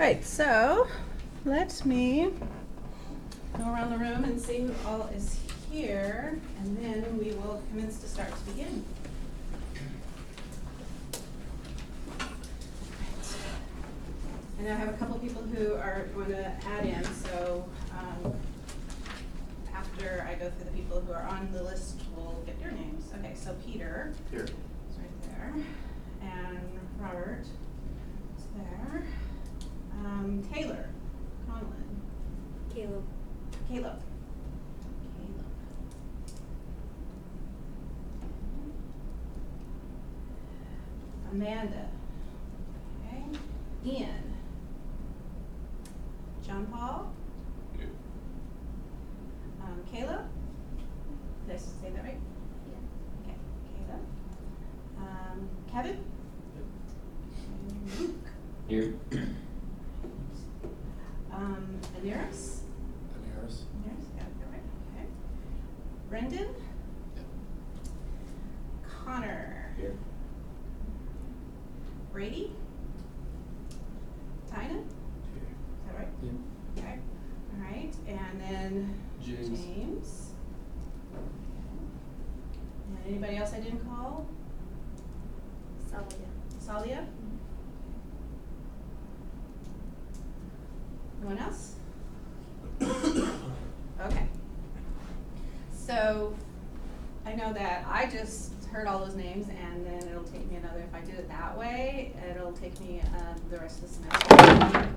right, so let me go around the room and see who all is here, and then we will commence to start to begin. And I have a couple people who are going to add in, so after I go through the people who are on the list, we'll get your names. Okay, so Peter. Here. Is right there. And Robert is there. Taylor. Conlon. Caleb. Caleb. Amanda. Okay. Ian. John Paul. Here. Kayla. Did I say that right? Yeah. Okay. Kayla. Kevin. Luke. Here. Aniris. Aniris. Aniris, got it right. Okay. Brendan. Yep. Connor. Here. Brady. Taino. Is that right? Yep. Okay. All right. And then James. Okay. And anybody else I didn't call? Salia. Salia? Anyone else? Okay. So I know that I just heard all those names, and then it'll take me another, if I did it that way, it'll take me the rest of the semester,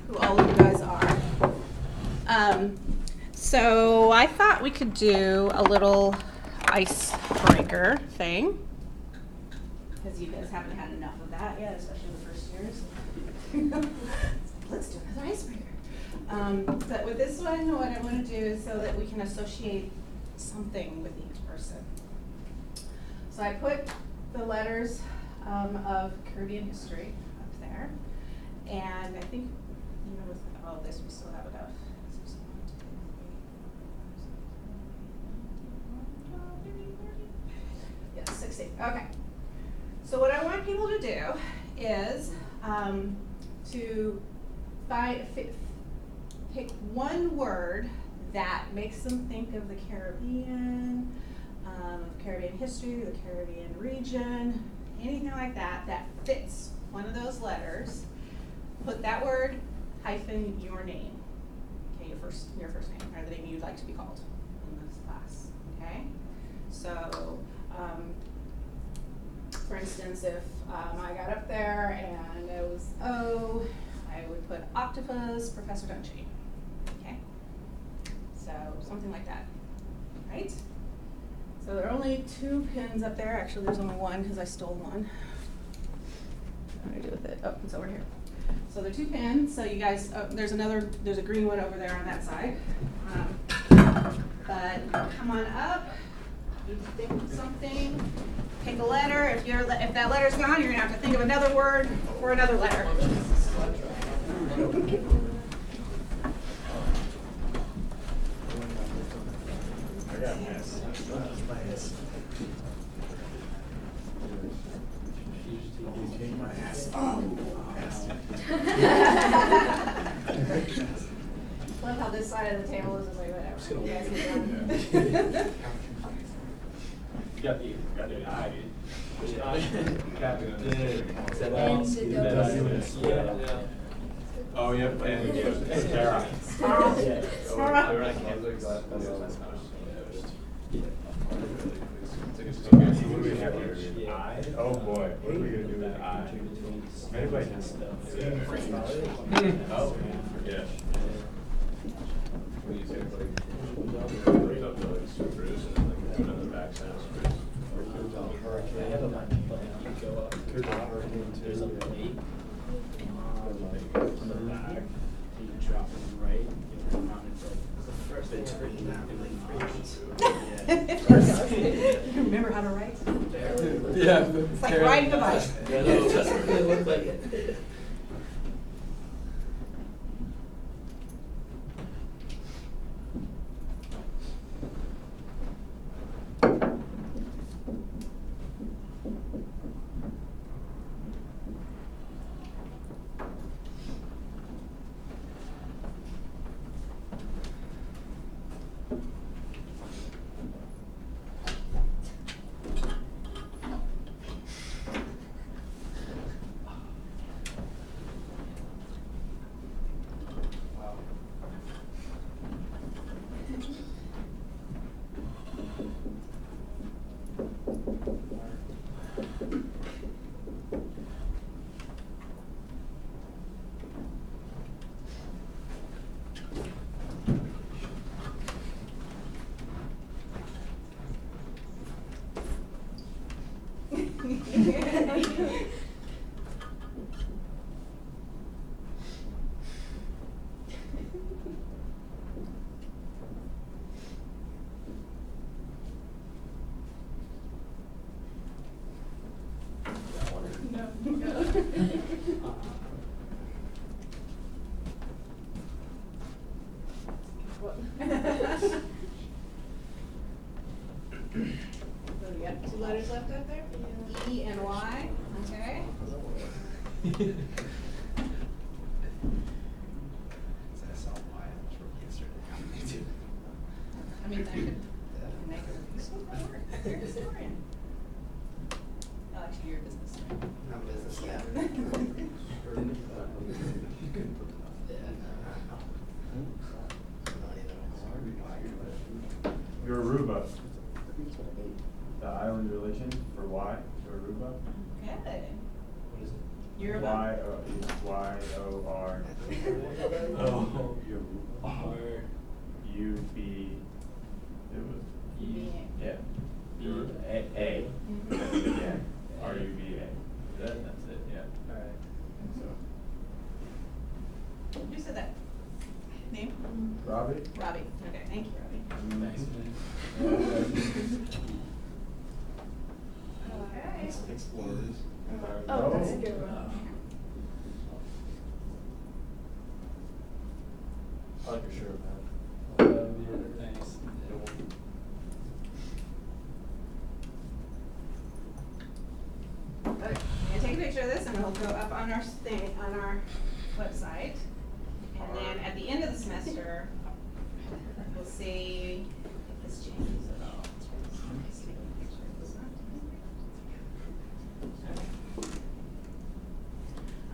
who all of you guys are. So I thought we could do a little icebreaker thing, because you guys haven't had enough of that yet, especially in the first years. Let's do another icebreaker. But with this one, what I want to do is so that we can associate something with each person. So I put the letters of Caribbean history up there, and I think, you know, with all of this, we still have enough. 16. Okay. So what I want people to do is to pick one word that makes them think of the Caribbean, Caribbean history, the Caribbean region, anything like that that fits one of those letters. Put that word hyphen your name. Okay, your first name, or the name you'd like to be called in this class. Okay. So, for instance, if I got up there and it was O, I would put octopus, Professor Dungy. Okay? So, something like that. Right? So, there are only 2 pins up there. Actually, there's only one because I stole one. What do I do with it? Oh, it's over here. So, there are 2 pins. So, you guys, there's a green one over there on that side. But come on up. You think of something. Pick a letter. If that letter's gone, you're gonna have to think of another word or another letter. Love how this side of the table is like whatever. You guys get done. You got the eye. Oh, yep, and Sarah. Sarah. Oh boy, what are we gonna do with I? Anybody? Oh, yeah. When you say like, up the supers and like put on the backside of supers. I have a bunch of people that go up. There's a plate on the back. You drop it right. You come on and like first they turn it down and You remember how to write? Yeah. It's like riding a bike. It doesn't really look like it. So we got 2 letters left up there? E and Y, okay. I mean, I could make a historian. You're a historian. Oh, actually, you're a business. I'm business, yeah. Yoruba. The island religion for Y, Yoruba. Okay. What is it? Yoruba. Y-O-R. Oh. R. U-B. It was B. yeah. Yoruba. A. Mhm. Yeah. R-U-B-A. That's it. Yeah. Alright. So. Who said that? Name? Robbie. Robbie. Okay, thank you, Robbie. Thanks, man. Okay. Explorers. Oh, that's a good one. I like your shirt, man. Thanks. Okay, I'm gonna take a picture of this and it'll go up on our thing, on our website. And then at the end of the semester, we'll see if this changes at all. Let's take a picture of this one. Okay.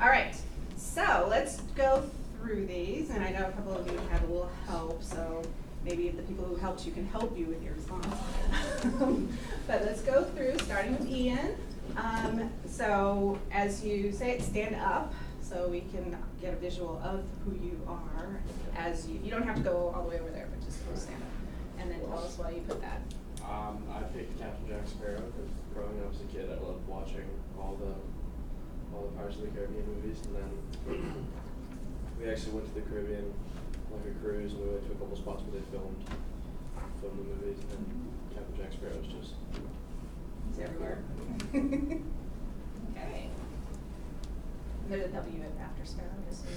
All right, so let's go through these, and I know a couple of you had a little help, so maybe the people who helped you can help you with your response. But let's go through, starting with Ian. So as you say it, stand up so we can get a visual of who you are. As you don't have to go all the way over there, but just go stand up. And then tell us why you put that. I picked Captain Jack Sparrow because growing up as a kid, I loved watching all the Pirates of the Caribbean movies, and then we actually went to the Caribbean like a cruise, and we went to a couple spots where they filmed the movies, and then Captain Jack Sparrow is just It's everywhere. Okay. There's a W after Sparrow, just so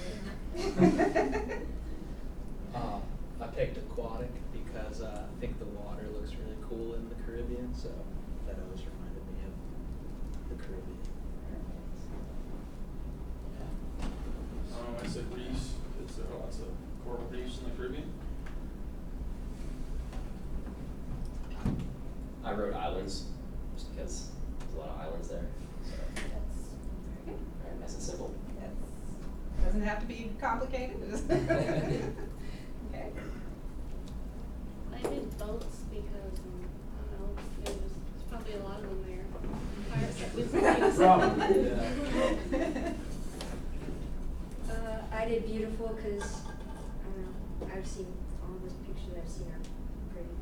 you know. I picked aquatic because I think the water looks really cool in the Caribbean, so that always reminded me of the Caribbean. I said reefs, because there are lots of coral reefs in the Caribbean. I wrote islands, just because there's a lot of islands there. So, That's very good. very nice and simple. That's, doesn't have to be complicated. Okay. I did boats because, I don't know, there's probably a lot of them there. Pirates that we've seen. Probably, I did beautiful because, I don't know, I've seen, all those pictures I've seen are pretty.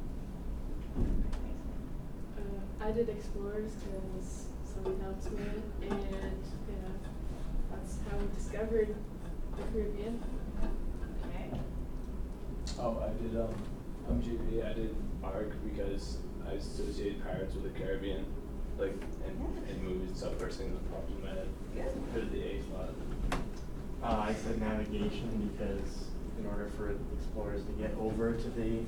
I did explorers because someone helped me, and that's how I discovered the Caribbean. Okay. Oh, I did, I'm JP, I did ARC because I associated pirates with the Caribbean, like, in movies and stuff, first thing that popped in my head. Good. Because of the A slot. I said navigation because in order for explorers to get over to the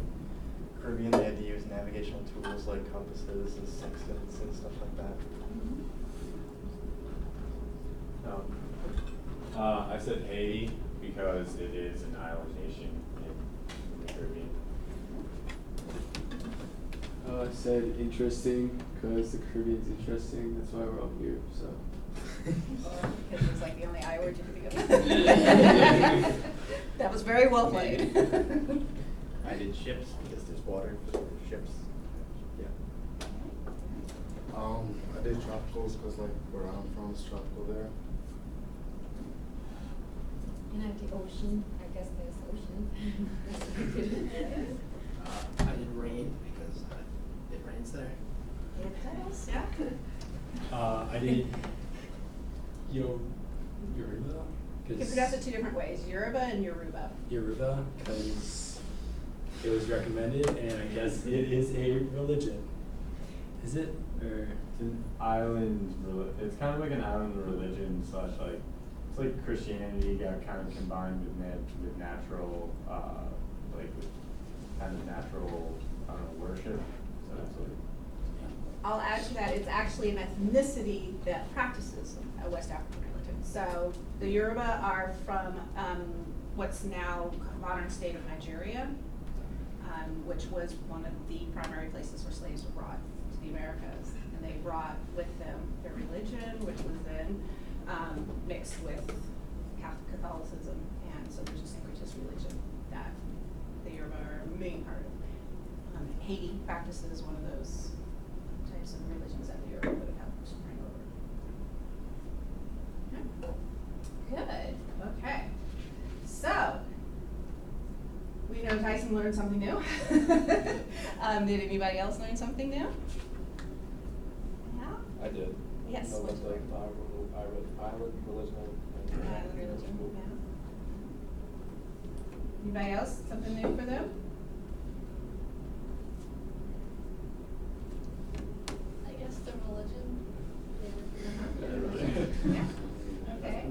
Caribbean, they had to use navigational tools like compasses and sextants and stuff like that. I said Haiti because it is an island nation in the Caribbean. I said interesting because the Caribbean's interesting, that's why we're all here, so. Because it's like the only I word you could think of. That was very well played. I did ships because there's water for ships. Yeah. I did tropicals because like where I'm from is tropical there. And I did ocean, I guess there's ocean. I did rain because it rains there. It does, yeah. I did Yoruba. You can pronounce it 2 different ways, Yoruba and Yoruba. Yoruba, because it was recommended, and I guess it is a religion. Is it? Or It's an island, it's kind of like an island religion slash like, it's like Christianity got kind of combined with natural, like with kind of natural, worship, so that's what. I'll add to that, it's actually an ethnicity that practices a West African religion. So the Yoruba are from what's now modern state of Nigeria, which was one of the primary places where slaves were brought to the Americas. And they brought with them their religion, which was then mixed with Catholicism. And so there's a syncretist religion that the Yoruba are a main part of. Haiti practices one of those types of religions that the Yoruba would have helped bring over. Good, okay. So, we know Tyson learned something new. Did anybody else learn something new? Yeah? I did. Yes. No, Which that's like island religion. and- Island religion, yeah. Anybody else, something new for them? I guess the religion. Yeah. Okay.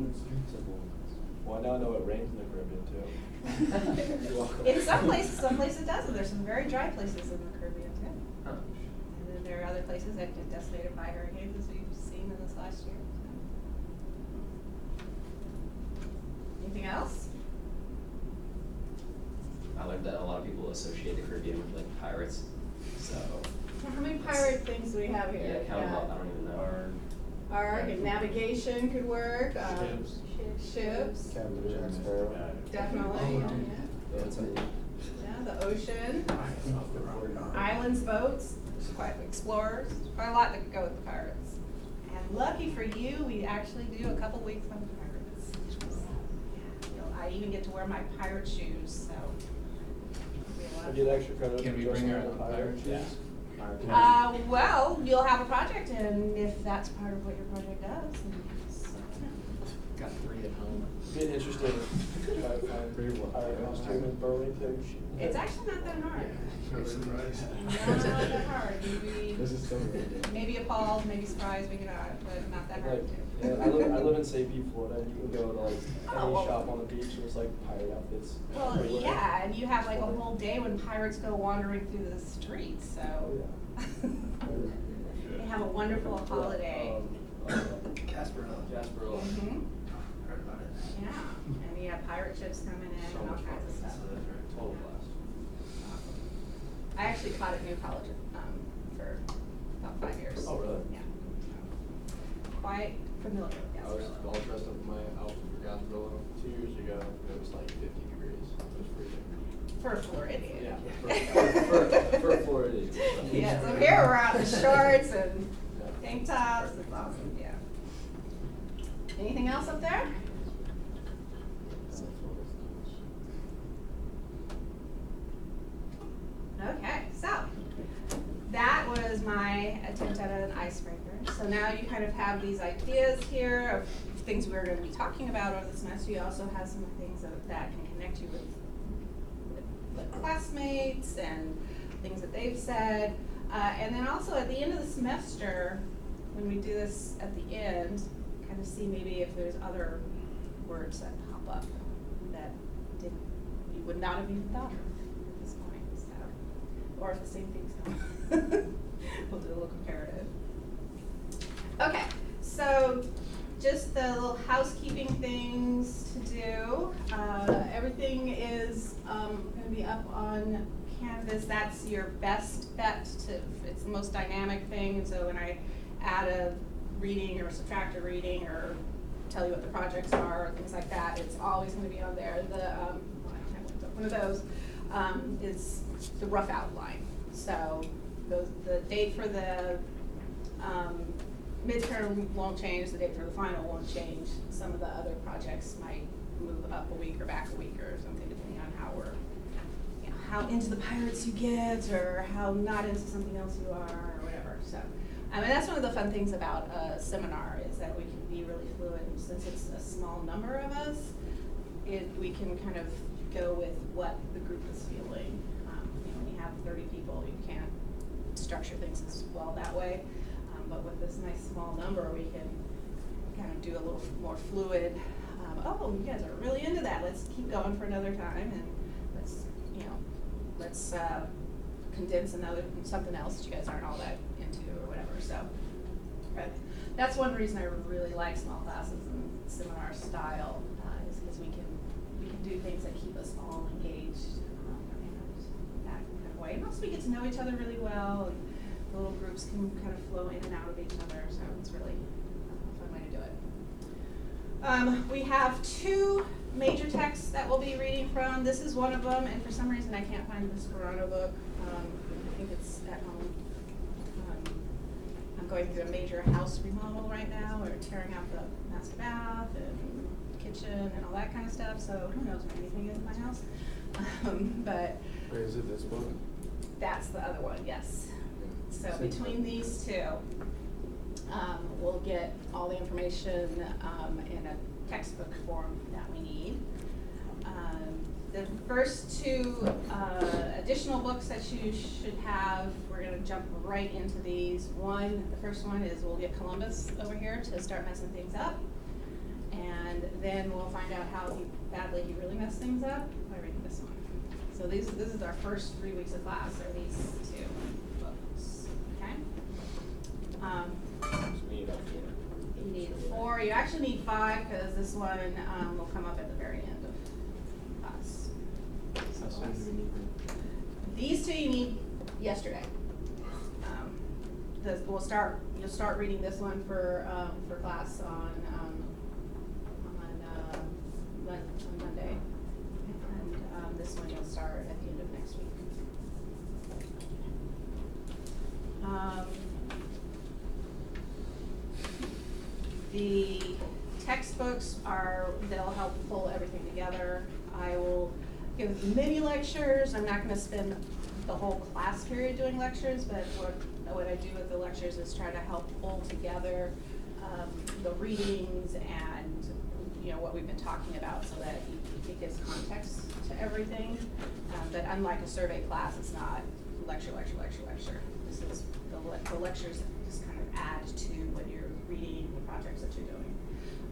Well, now I know it rains in the Caribbean too. You're welcome. In some places it does, and there's some very dry places in the Caribbean too. Huh. And then there are other places that get decimated by hurricanes, as we've seen in this last year. Anything else? I learned that a lot of people associate the Caribbean with like pirates, so. Yeah, how many pirate things do we have here? Yeah, count them up, I don't even know. Arc and navigation could work. Ships. Ships, Captain Jack Sparrow. definitely. Yeah, it's like- Yeah, the ocean. Islands, boats, quite explorers, quite a lot that could go with the pirates. And lucky for you, we actually do a couple weeks on pirates. Yeah, I even get to wear my pirate shoes, so. it'll be a lot I of get fun. extra credit Can for we dressing bring our up own in pirate pirate shoes. shoes? Well, you'll have a project, and if that's part of what your project does, then yes. Got 3 at home. It'd be interesting to try to find pirate costume in Burlington. It's actually not that hard. No surprise. Not that hard. You'd be This is so good. maybe appalled, maybe surprised, maybe not, but not that hard Like, to do. yeah, I live in St. Pete, Florida, and you can go to like Oh, any well. shop on the beach and it's like pirate outfits. Well, everywhere. yeah, and you have like a whole day when pirates go wandering through the streets, so. Oh, They have a wonderful holiday. Casper Hill. Jasper Hill. Mhm. Heard about it. Yeah, and you have pirate ships coming in So and all much kinds of fun. stuff. Total blast. I actually taught at New College, for about 5 years. Oh, really? Yeah. Quite familiar with I was Gasparilla. all dressed up in my outfit for Gasparilla 2 years ago. It was like 50 degrees. It was freezing. For a Floridian. Yeah, for Florida. Yeah, so here we're out in shorts and Yeah. tank tops, it's awesome, yeah. Anything else up there? Okay, so that was my attempt at an icebreaker. So now you kind of have these ideas here of things we're going to be talking about over the semester. You also have some things that can connect you with classmates and things that they've said. And then also at the end of the semester, when we do this at the end, kind of see maybe if there's other words that pop up that you would not have even thought of at this point. So, or if the same things come. We'll do a little comparative. Okay, so just the little housekeeping things to do. Everything is going to be up on Canvas. That's your best bet to, it's the most dynamic thing. And so when I add a reading or subtract a reading or tell you what the projects are or things like that, it's always going to be on there. The well, I don't have one of those is the rough outline. So the date for the midterm won't change, the date for the final won't change. Some of the other projects might move up a week or back a week or something, depending on how we're, you know, how into the pirates you get or how not into something else you are or whatever. So, I mean, that's one of the fun things about a seminar is that we can be really fluid. And since it's a small number of us, we can kind of go with what the group is feeling. You know, when you have 30 people, you can't structure things as well that way. But with this nice small number, we can kind of do a little more fluid. Oh, you guys are really into that. Let's keep going for another time, and let's, you know, let's condense something else that you guys aren't all that into or whatever. So, but that's one reason I really like small classes and seminar style is because we can do things that keep us all engaged in that kind of way. And also we get to know each other really well, and the little groups can kind of flow in and out of each other. So it's really a fun way to do it. We have 2 major texts that we'll be reading from. This is one of them, and for some reason I can't find this Corona book. I think it's at home. I'm going through a major house remodel right now. We're tearing out the master bath and kitchen and all that kind of stuff, so who knows where anything is in my house. But Wait, is it this book? that's the other one, yes. So between these 2, we'll get all the information in a textbook form that we need. The first 2 additional books that you should have, we're going to jump right into these. The first one is we'll get Columbus over here to start messing things up. And then we'll find out how badly he really messed things up by reading this one. So this is our first 3 weeks of class, are these 2 books, okay? So we need about 4. You need 4, you actually need 5 because this one will come up at the very end of class. How soon do we need them? These 2 you need yesterday. You'll start reading this one for class on Monday, and this one you'll start at the end of next week. The textbooks they'll help pull everything together. I will give mini lectures. I'm not going to spend the whole class period doing lectures, but what I do with the lectures is try to help pull together the readings and what we've been talking about, so that it gives context to everything. But unlike a survey class, it's not lecture. This is the lectures just kind of add to what you're reading, the projects that you're doing.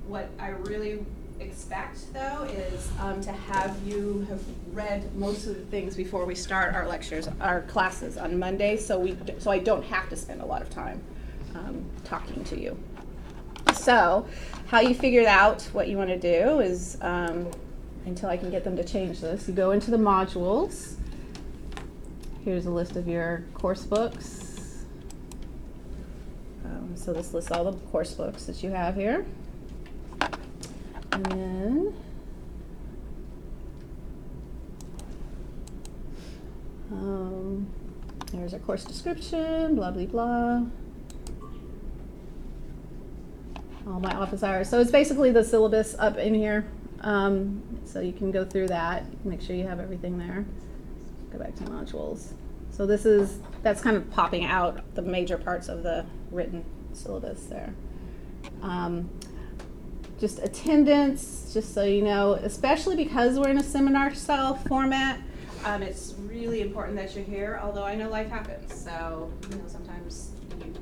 What I really expect, though, is to have you have read most of the things before we start our classes on Monday, so I don't have to spend a lot of time talking to you. So, how you figure out what you want to do is, until I can get them to change this, you go into the modules. Here's a list of your course books. So this lists all the course books that you have here. And then there's our course description, blah, blah, blah. All my office hours. So it's basically the syllabus up in here. So you can go through that, make sure you have everything there. Go back to modules. So that's kind of popping out the major parts of the written syllabus there. Just attendance, just so you know, especially because we're in a seminar style format, it's really important that you're here, although I know life happens, so sometimes you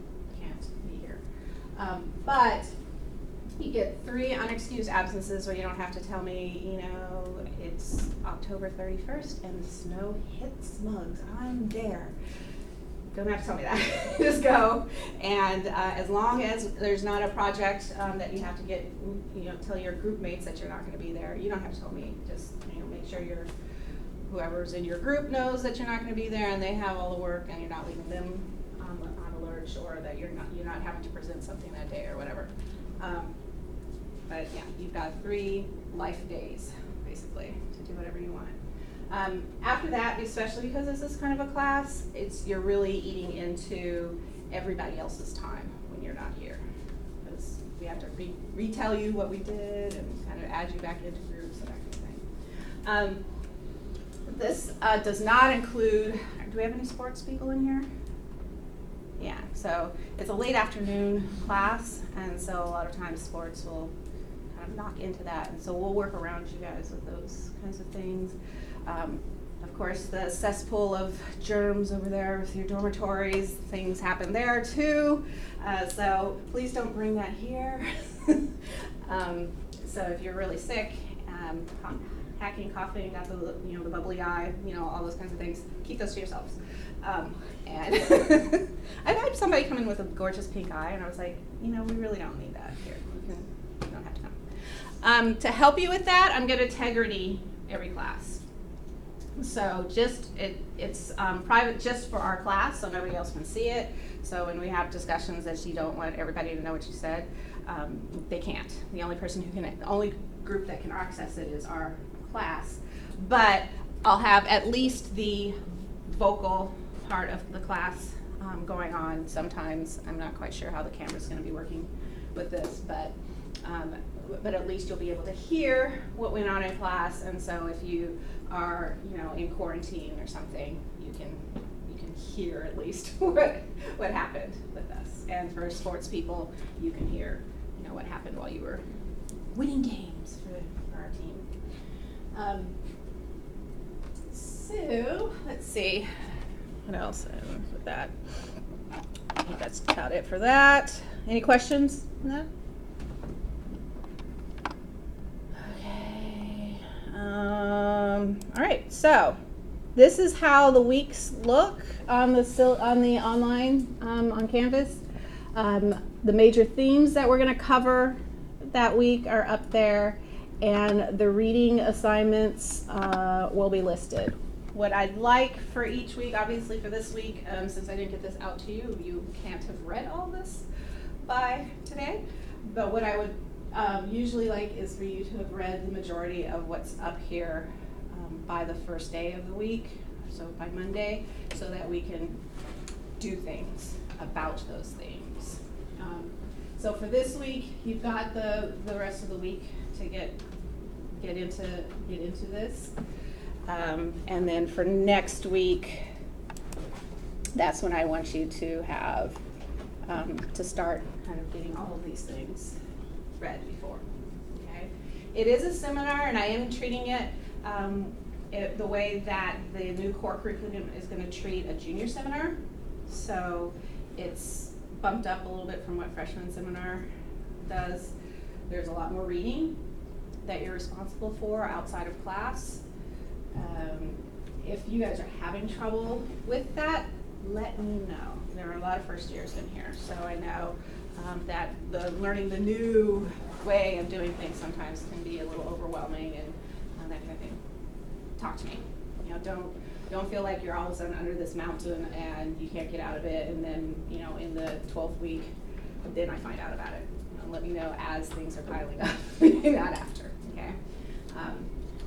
can't be here. But you get 3 unexcused absences where you don't have to tell me, it's October 31st and the snow hit Smugs. I'm there. Don't have to tell me that. Just go. And as long as there's not a project that you have to get, tell your group mates that you're not going to be there. You don't have to tell me. Just make sure whoever's in your group knows that you're not going to be there, and they have all the work, and you're not leaving them on a lurch, or that you're not having to present something that day or whatever. But yeah, you've got 3 life days basically to do whatever you want. After that, especially because this is kind of a class, you're really eating into everybody else's time when you're not here, because we have to retell you what we did and kind of add you back into groups and that kind of thing. This does not include, do we have any sports people in here? Yeah, so it's a late afternoon class, and so a lot of times sports will kind of knock into that, and so we'll work around you guys with those kinds of things. Of course, the cesspool of germs over there with your dormitories, things happen there too, so please don't bring that here. So if you're really sick, hacking, coughing, got the the bubbly eye, all those kinds of things. Keep those to yourselves. And I've had somebody come in with a gorgeous pink eye, and I was like, we really don't need that here. You don't have to come. To help you with that, I'm going to integrity every class. So it's private just for our class, so nobody else can see it. So when we have discussions that you don't want everybody to know what you said, they can't. The only group that can access it is our class. But I'll have at least the vocal part of the class going on. Sometimes I'm not quite sure how the camera's going to be working with this, but at least you'll be able to hear what went on in class. And so if you are in quarantine or something, you can hear at least what happened with us. And for sports people, you can hear what happened while you were winning games for our team. So let's see what else with that. I think that's about it for that. Any questions on that? Okay. All right. So this is how the weeks look on the online on Canvas. The major themes that we're going to cover that week are up there, and the reading assignments will be listed. What I'd like for each week, obviously for this week, since I didn't get this out to you, you can't have read all this by today, but what I would usually like is for you to have read the majority of what's up here by the first day of the week, so by Monday, so that we can do things about those things. So for this week, you've got the rest of the week to get into this. And then for next week, that's when I want you to have to start kind of getting all of these things read before. Okay, it is a seminar, and I am treating it the way that the new core curriculum is going to treat a junior seminar. So it's bumped up a little bit from what freshman seminar does. There's a lot more reading that you're responsible for outside of class. If you guys are having trouble with that, let me know. There are a lot of first years in here, so I know that learning the new way of doing things sometimes can be a little overwhelming and that kind of thing. Talk to me. Don't feel like you're all of a sudden under this mountain and you can't get out of it, and then in the 12th week, then I find out about it. Let me know as things are piling up, not after. Okay.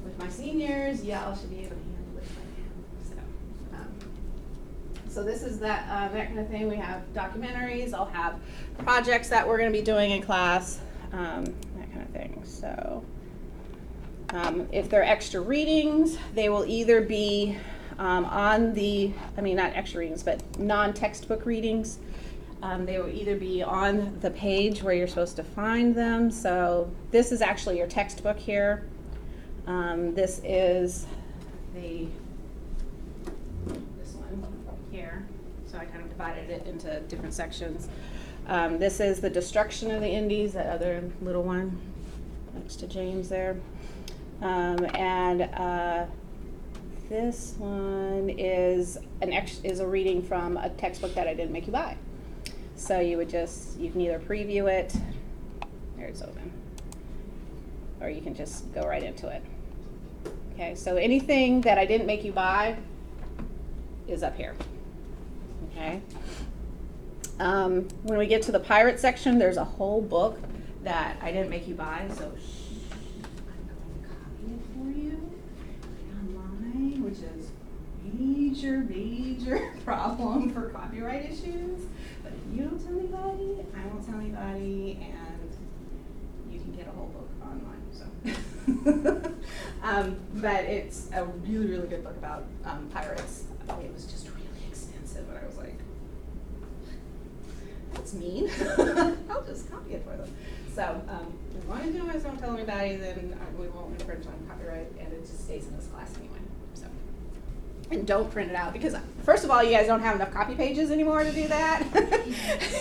With my seniors, y'all should be able to handle it by now. So this is that kind of thing. We have documentaries. I'll have projects that we're going to be doing in class, that kind of thing. So if they're extra readings, they will either be not extra readings, but non-textbook readings. They will either be on the page where you're supposed to find them. So this is actually your textbook here. This is this one here. So I kind of divided it into different sections. This is the destruction of the Indies, that other little one next to James there. This one is a reading from a textbook that I didn't make you buy. So you can either preview it, there it's open, or you can just go right into it. Okay, so anything that I didn't make you buy is up here. Okay. When we get to the pirate section, there's a whole book that I didn't make you buy, so I'm going to copy it for you online, which is major problem for copyright issues. But if you don't tell anybody, I won't tell anybody, and you can get a whole book online. So, but it's a really good book about pirates. It was just really expensive, and I was like, that's mean. I'll just copy it for them. So as long as you guys don't tell anybody, then we won't infringe on copyright, and it just stays in this class anyway. So, and don't print it out, because first of all, you guys don't have enough copy pages anymore to do that.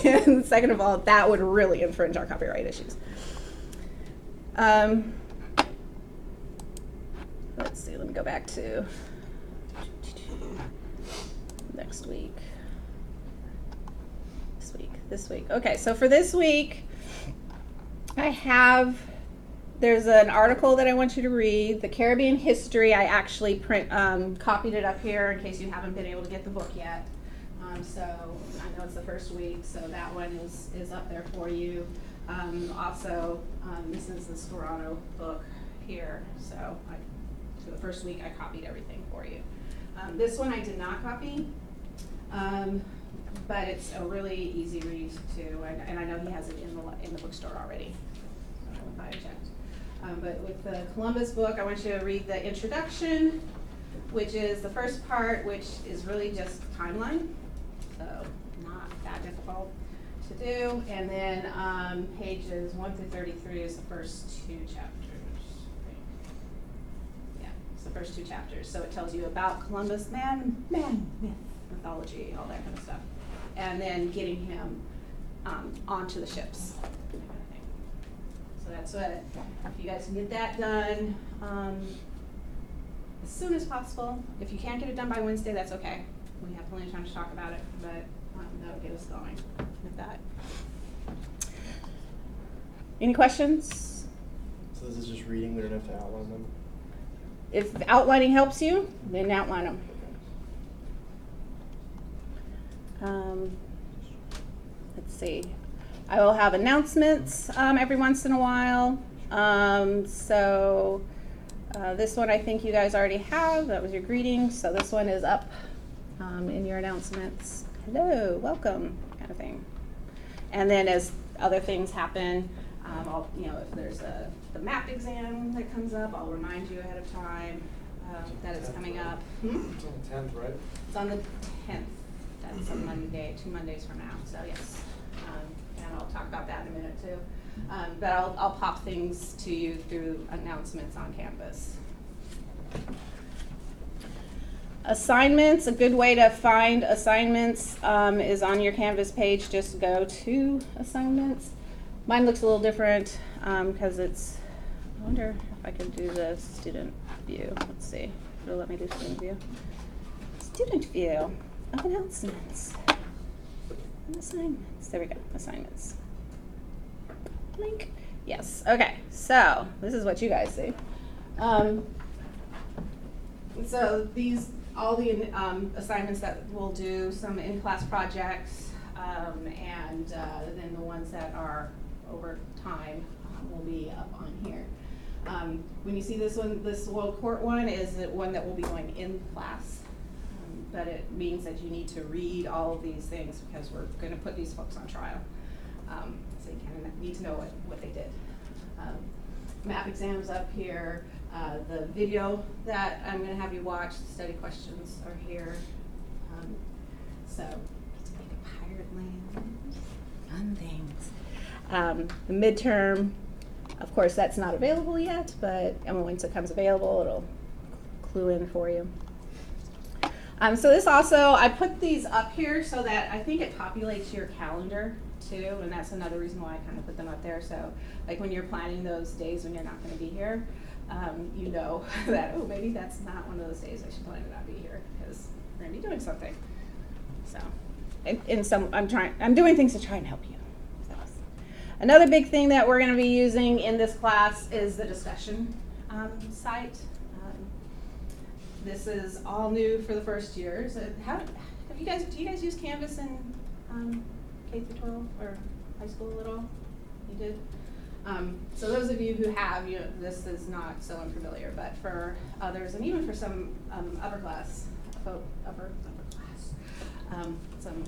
And second of all, that would really infringe our copyright issues. let's see, let me go back to next week. This week. Okay, so for this week, there's an article that I want you to read, the Caribbean history. I actually copied it up here in case you haven't been able to get the book yet. So I know it's the first week, so that one is up there for you. Also, this is the Scorano book here. So for the first week, I copied everything for you. This one I did not copy. But it's a really easy read too, and I know he has it in the bookstore already. I checked. But with the Columbus book, I want you to read the introduction, which is the first part, which is really just timeline, so not that difficult to do. And then pages 1 through 33 is the first 2 chapters. Yeah, it's the first 2 chapters. So it tells you about Columbus, mythology, all that kind of stuff. And then getting him onto the ships, that kind of thing. So that's what, if you guys can get that done as soon as possible. If you can't get it done by Wednesday, that's okay. We have plenty of time to talk about it, but that'll get us going with that. Any questions? So this is just reading, we don't have to outline them? If outlining helps you, then outline them. Let's see. I will have announcements every once in a while. This one I think you guys already have. That was your greetings. So this one is up in your announcements. Hello, welcome, kind of thing. And then as other things happen, if there's the map exam that comes up, I'll remind you ahead of time that it's coming up. It's on the 10th, right? It's on the 10th. That's a Monday, 2 Mondays from now. So yes, and I'll talk about that in a minute too. But I'll pop things to you through announcements on campus. Assignments, a good way to find assignments is on your Canvas page. Just go to assignments. Mine looks a little different because it's, I wonder if I can do the student view. Let's see, it'll let me do student view. Student view of announcements and assignments. There we go, assignments. Link. Yes, okay, so this is what you guys see. So all the assignments that we'll do, some in-class projects, and then the ones that are over time will be up on here. When you see this one, this World Court one is the one that will be going in class, but it means that you need to read all of these things because we're going to put these folks on trial. So you kind of need to know what they did. Map exams up here. The video that I'm going to have you watch, the study questions are here. So let's make a pirate land. Fun things. The midterm, of course, that's not available yet, but once it comes available, it'll clue in for you. So this also, I put these up here so that I think it populates your calendar too, and that's another reason why I kind of put them up there. So like when you're planning those days when you're not going to be here, you know that, oh, maybe that's not one of those days I should plan to not be here because we're going to be doing something. So, I'm doing things to try and help you. So, another big thing that we're going to be using in this class is the discussion site. This is all new for the first years. Do you guys use Canvas in K through 12 or high school at all? You did? So those of you who have, this is not so unfamiliar, but for others, and even for some upper class, some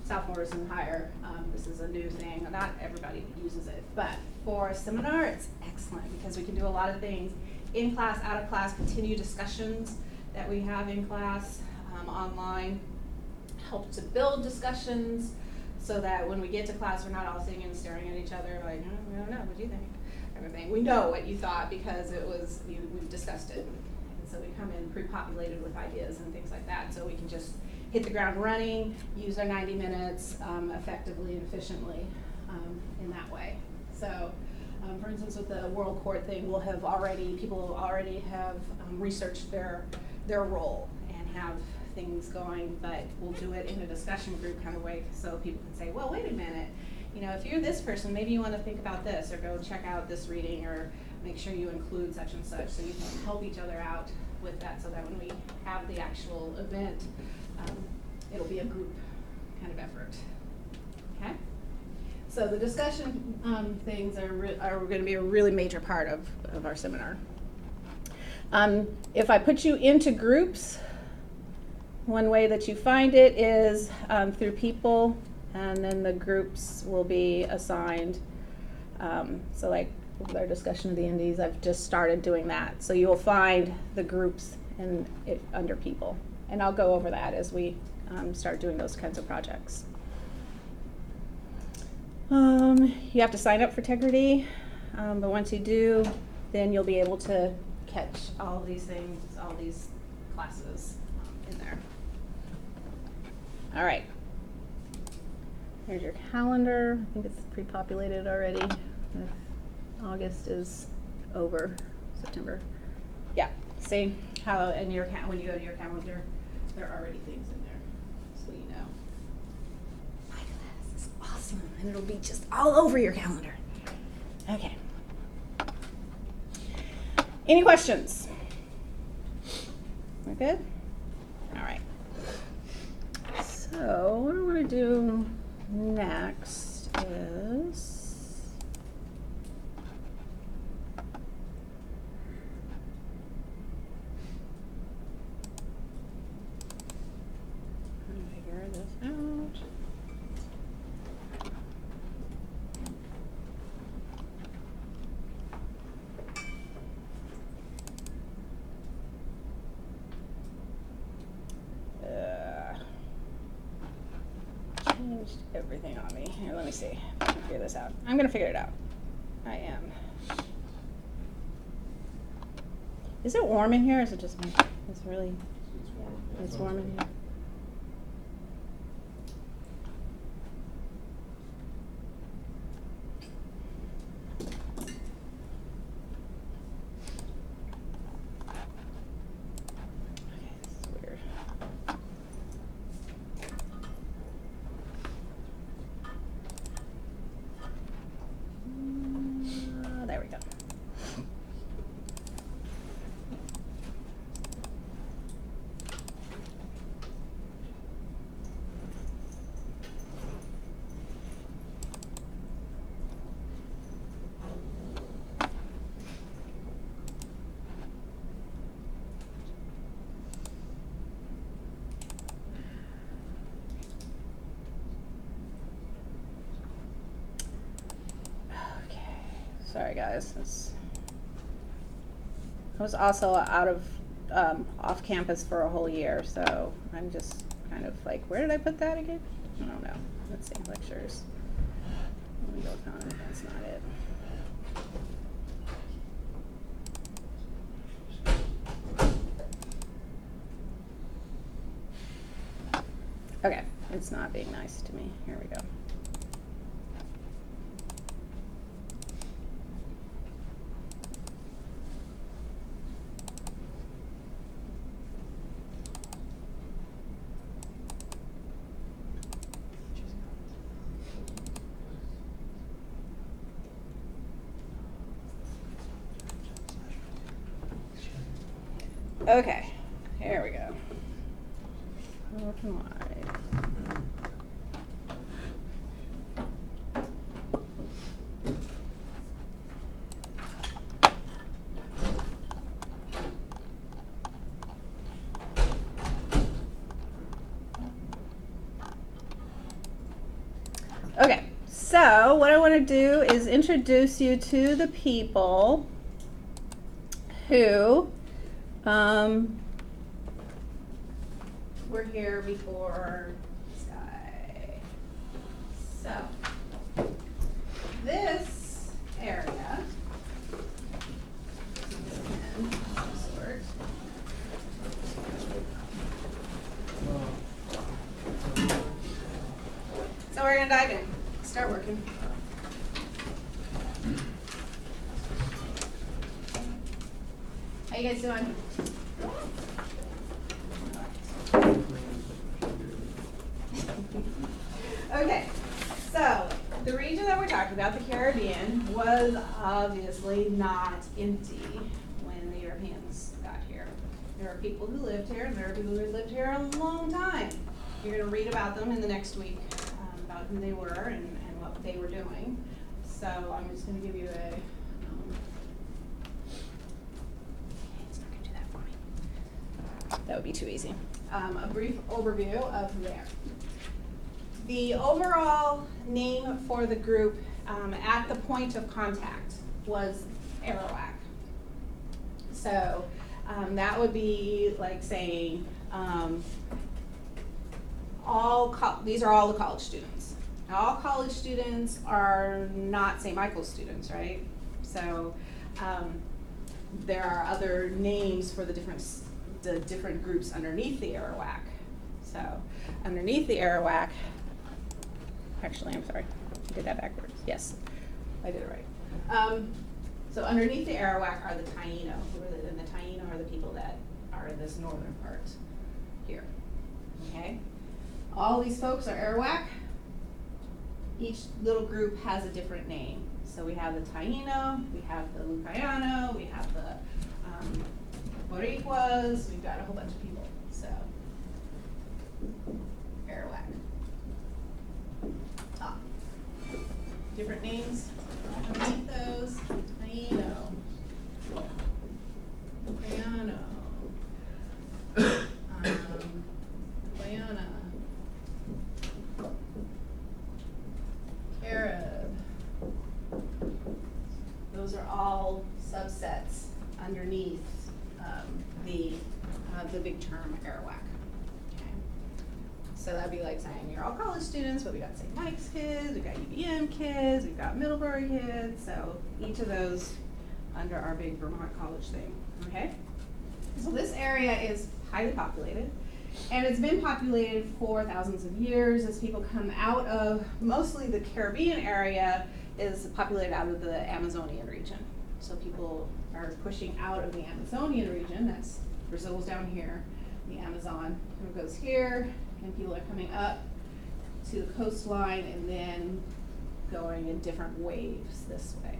sophomores and higher, this is a new thing. Not everybody uses it, but for a seminar, it's excellent because we can do a lot of things in class, out of class, continue discussions that we have in class, online, help to build discussions so that when we get to class, we're not all sitting and staring at each other like, we don't know, what do you think? Everything. We know what you thought because we've discussed it. And so we come in pre-populated with ideas and things like that, so we can just hit the ground running, use our 90 minutes effectively and efficiently in that way. So For instance, with the World Court thing, people will already have researched their role and have things going, but we'll do it in a discussion group kind of way, so people can say, well, wait a minute, if you're this person, maybe you want to think about this, or go check out this reading, or make sure you include such and such, so you can help each other out with that, so that when we have the actual event, it'll be a group kind of effort. Okay? So the discussion things are going to be a really major part of our seminar. If I put you into groups, one way that you find it is through people, and then the groups will be assigned. So like with our discussion of the Indies, I've just started doing that. So you'll find the groups under people. And I'll go over that as we start doing those kinds of projects. You have to sign up for Tegrity, but once you do, then you'll be able to catch all of these things, all these classes in there. All right. Here's your calendar. I think it's pre-populated already. August is over. September. Yeah. See how when you go to your calendar, there are already things in there, so you know. My class is awesome, and it'll be just all over your calendar. Okay. Any questions? We're good? All right. So what I want to do next is figure this out. Changed everything on me. Here, let me see. I can figure this out. I'm gonna figure it out. I am. Is it warm in here, or is it just me? It's really. It's warm. It's warm in here. Okay, this is weird. There we go. Sorry guys, I was also out of off campus for a whole year, so I'm just kind of like, where did I put that again? I don't know. Let's see, lectures. Let me go count it. That's not it. Okay, it's not being nice to me. Here we go. Okay, here we go. Open wide. Okay, so what I want to do is introduce you to the people who were here before this guy. So, this area, so we're gonna dive in, start working. How you guys doing? Okay, so the region that we're talking about, the Caribbean, was obviously not empty when the Europeans got here. There are people who lived here, and there are people who lived here a long time. You're going to read about them in the next week, about who they were and what they were doing. So I'm just going to give you a it's not going to do that for me. That would be too easy. A brief overview of who they are. The overall name for the group at the point of contact was Arawak. So that would be like saying these are all the college students. Now, all college students are not St. Michael's students, right? So there are other names for the different groups underneath the Arawak. So underneath the Arawak, actually, I'm sorry, I did that backwards. Yes, I did it right. So underneath the Arawak are the Taino, and the Taino are the people that are in this northern part here. Okay, all these folks are Arawak. Each little group has a different name. So we have the Taino, we have the Lucayano, we have the Boricuas, we've got a whole bunch of people. So Arawak. Different names underneath those. Taino, Lucayano, Guyana, Arab. Those are all subsets underneath the big term Arawak. Okay. So that'd be like saying you're all college students, but we got St. Mike's kids, we got UVM kids, we've got Middlebury kids. So each of those under our big Vermont college thing. Okay. So this area is highly populated, and it's been populated for thousands of years as people come out of, mostly the Caribbean area is populated out of the Amazonian region. So people are pushing out of the Amazonian region, that's Brazil's down here, the Amazon kind of goes here, and people are coming up to the coastline and then going in different waves this way.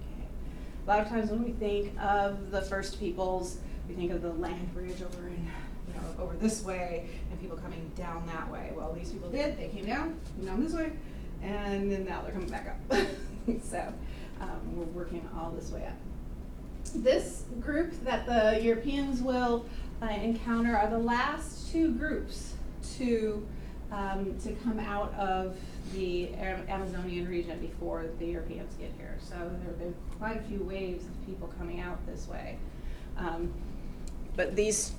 Okay. A lot of times when we think of the first peoples, we think of the land bridge over in, over this way, and people coming down that way. Well, these people did. They came down this way, and then now they're coming back up. So we're working all this way up. This group that the Europeans will encounter are the last two groups to come out of the Amazonian region before the Europeans get here. So there have been quite a few waves of people coming out this way. But these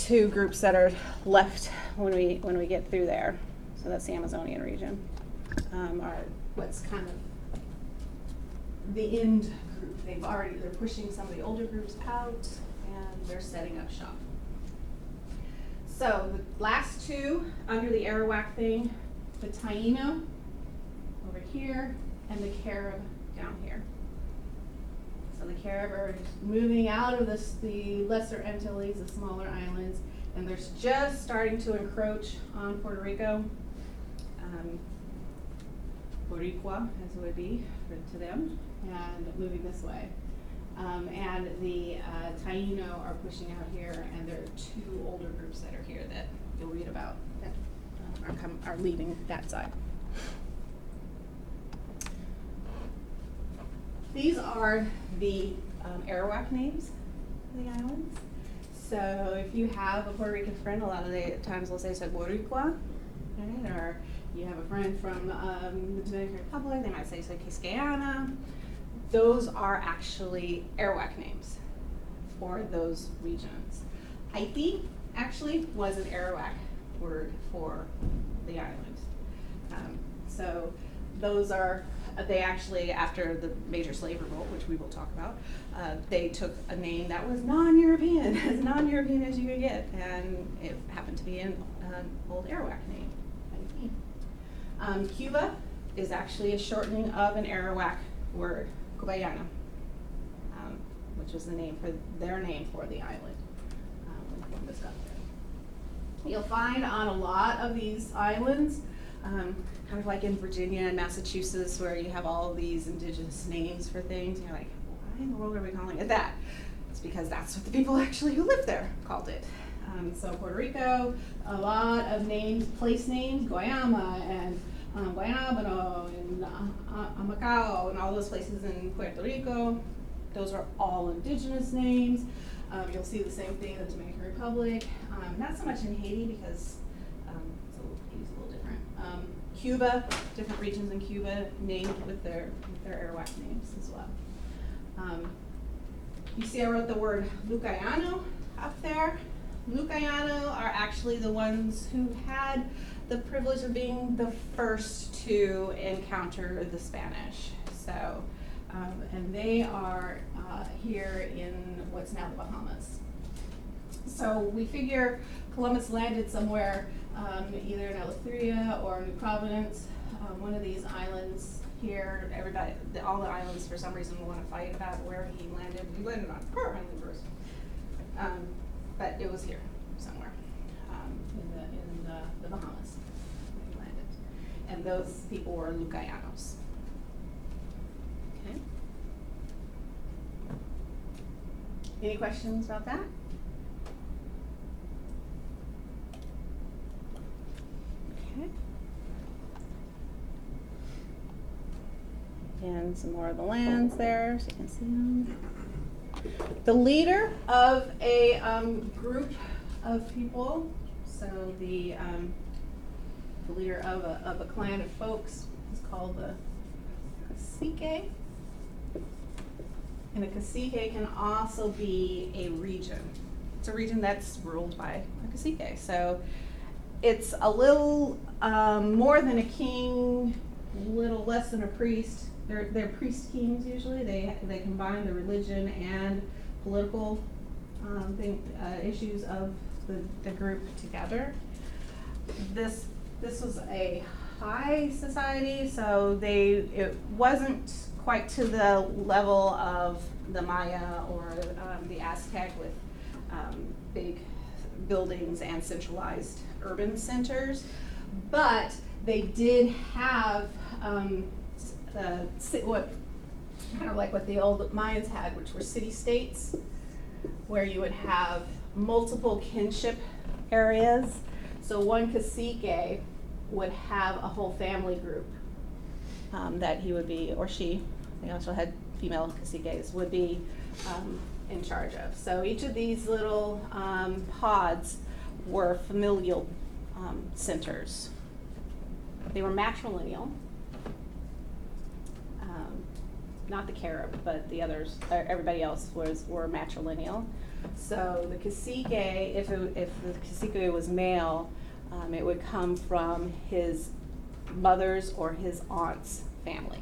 two groups that are left when we get through there, so that's the Amazonian region, are what's kind of the end group. They're pushing some of the older groups out, and they're setting up shop. So the last two under the Arawak thing, the Taino over here, and the Carib down here. So the Carib are moving out of the Lesser Antilles, the smaller islands, and they're just starting to encroach on Puerto Rico. Boricua, as it would be to them, and moving this way. And the Taino are pushing out here, and there are two older groups that are here that you'll read about that are leaving that side. These are the Arawak names of the islands. So if you have a Puerto Rican friend, a lot of the times they'll say Boricua, right? Or you have a friend from the Dominican Republic, they might say Quisqueana. Those are actually Arawak names for those regions. Haiti actually was an Arawak word for the island. So those are, they actually, after the major slave revolt, which we will talk about, they took a name that was non-European, as non-European as you could get, and it happened to be an old Arawak name, Haiti. Cuba is actually a shortening of an Arawak word, Cubana, which was their name for the island when Columbus got there. You'll find on a lot of these islands, kind of like in Virginia and Massachusetts, where you have all these indigenous names for things, and you're like, why in the world are we calling it that? It's because that's what the people actually who lived there called it. So Puerto Rico, a lot of names, place names, Guayama and Guayanabano and Amacao and all those places in Puerto Rico, those are all indigenous names. You'll see the same thing in the Dominican Republic. Not so much in Haiti because Haiti's a little different. Cuba, different regions in Cuba named with their Arawak names as well. You see I wrote the word Lucayano up there. Lucayano are actually the ones who had the privilege of being the first to encounter the Spanish. So, and they are here in what's now the Bahamas. So we figure Columbus landed somewhere either in Eleutheria or New Providence, one of these islands here. Everybody, all the islands for some reason want to fight about where he landed. He landed on Pearl Island first. But it was here somewhere in the Bahamas when he landed. And those people were Lucayanos. Okay. Any questions about that? Okay. And some more of the lands there, so you can see them. The leader of a group of people, so the leader of a clan of folks is called the cacique. And a cacique can also be a region. It's a region that's ruled by a cacique. So it's a little more than a king, a little less than a priest. They're priest kings usually. They combine the religion and political issues of the group together. This was a high society, so it wasn't quite to the level of the Maya or the Aztec with big buildings and centralized urban centers, but they did have what kind of like what the old Mayans had, which were city-states, where you would have multiple kinship areas. So one cacique would have a whole family group that he would be, or she, they also had female caciques, would be in charge of. So each of these little pods were familial centers. They were matrilineal. Not the Carib, but the others, everybody else were matrilineal. So the cacique, if the cacique was male, it would come from his mother's or his aunt's family.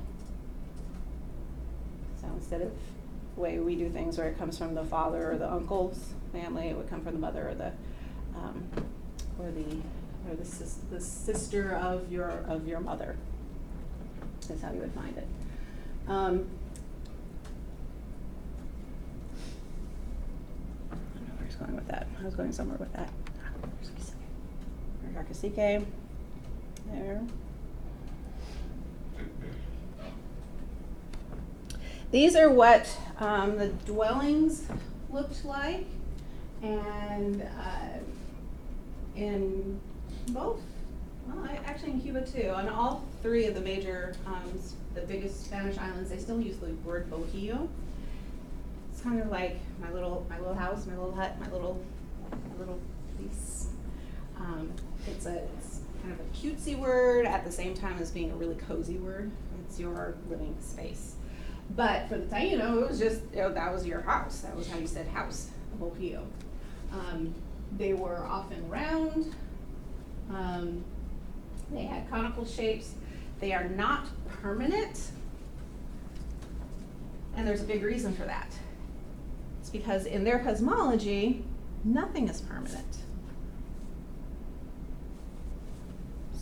So instead of the way we do things where it comes from the father or the uncle's family, it would come from the mother or the sister of your mother. That's how you would find it. I don't know where he's going with that. I was going somewhere with that. There's our cacique. There. These are what the dwellings looked like, and in both, well, actually in Cuba too, on all three of the major, the biggest Spanish islands, they still use the word bojillo. It's kind of like my little house, my little hut, my little piece. It's kind of a cutesy word at the same time as being a really cozy word. It's your living space. But for the Taino, it was just, that was your house. That was how you said house, bojillo. They were often round. They had conical shapes. They are not permanent. And there's a big reason for that. It's because in their cosmology, nothing is permanent.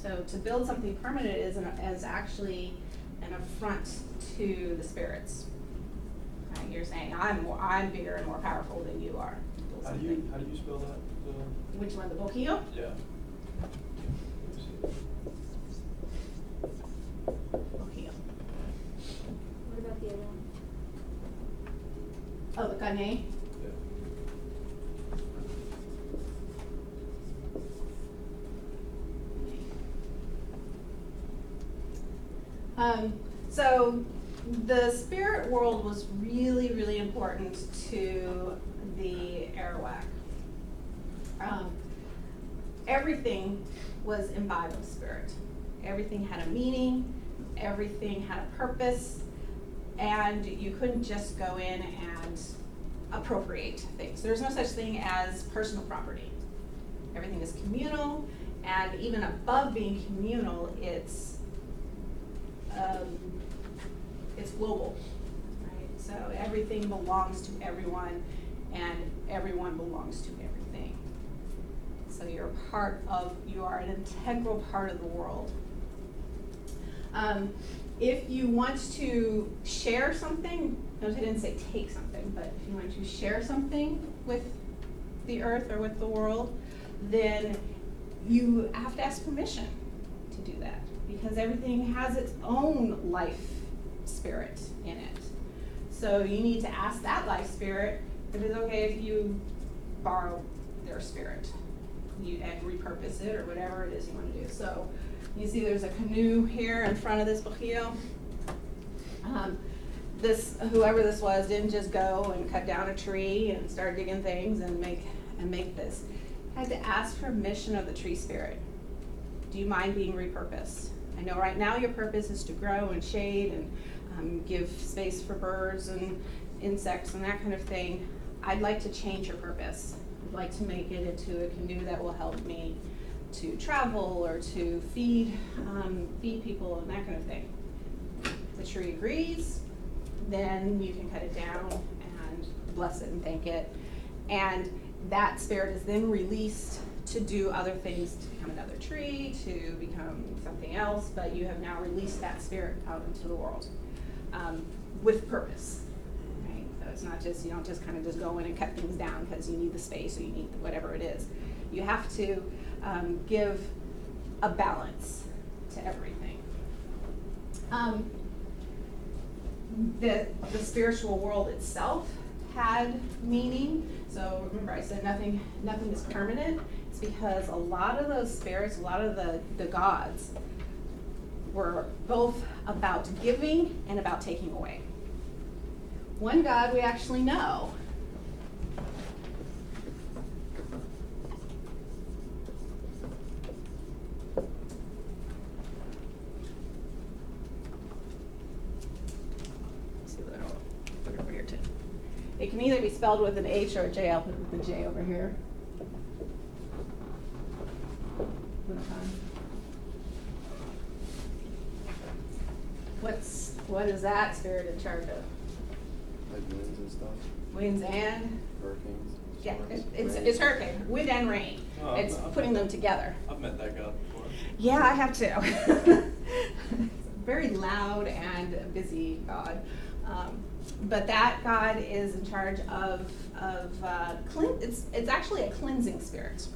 So to build something permanent is actually an affront to the spirits. Right? point. You're saying, I'm bigger and more powerful than you are. How do you spell that? Which one, the Bokio? Yeah. Bokio. What about the other one? Oh, the Kane? Yeah. So the spirit world was really, really important to the Arawak. Everything was imbibed with spirit. Everything had a meaning, everything had a purpose, and you couldn't just go in and appropriate things. There's no such thing as personal property. Everything is communal, and even above being communal, it's global, right? So everything belongs to everyone, and everyone belongs to everything. So you are an integral part of the world. If you want to share something, notice I didn't say take something, but if you want to share something with the earth or with the world, then you have to ask permission to do that, because everything has its own life spirit in it. So you need to ask that life spirit if it's okay if you borrow their spirit and repurpose it or whatever it is you want to do. So you see there's a canoe here in front of this bajillo. Whoever this was didn't just go and cut down a tree and start digging things and make this. Had to ask permission of the tree spirit. Do you mind being repurposed? I know right now your purpose is to grow and shade and give space for birds and insects and that kind of thing. I'd like to change your purpose. I'd like to make it into a canoe that will help me to travel or to feed people and that kind of thing. The tree agrees, then you can cut it down and bless it and thank it. And that spirit is then released to do other things, to become another tree, to become something else, but you have now released that spirit out into the world with purpose, right? So it's not just, you don't just kind of just go in and cut things down because you need the space or you need whatever it is. You have to give a balance to everything. The spiritual world itself had meaning. So remember I said nothing is permanent. It's because a lot of those spirits, a lot of the gods were both about giving and about taking away. One god we actually know. It can either be spelled with an H or a J. I'll put it with a J over here. What is that spirit in charge of? Like winds and stuff. Winds and? Hurricanes. Yeah, storms, it's rain. hurricane, wind and rain. Oh, It's I've putting met them that. together. I've met that guy before. Yeah, I have too. Very loud and busy god. But that god is in charge of it's actually a cleansing spirit.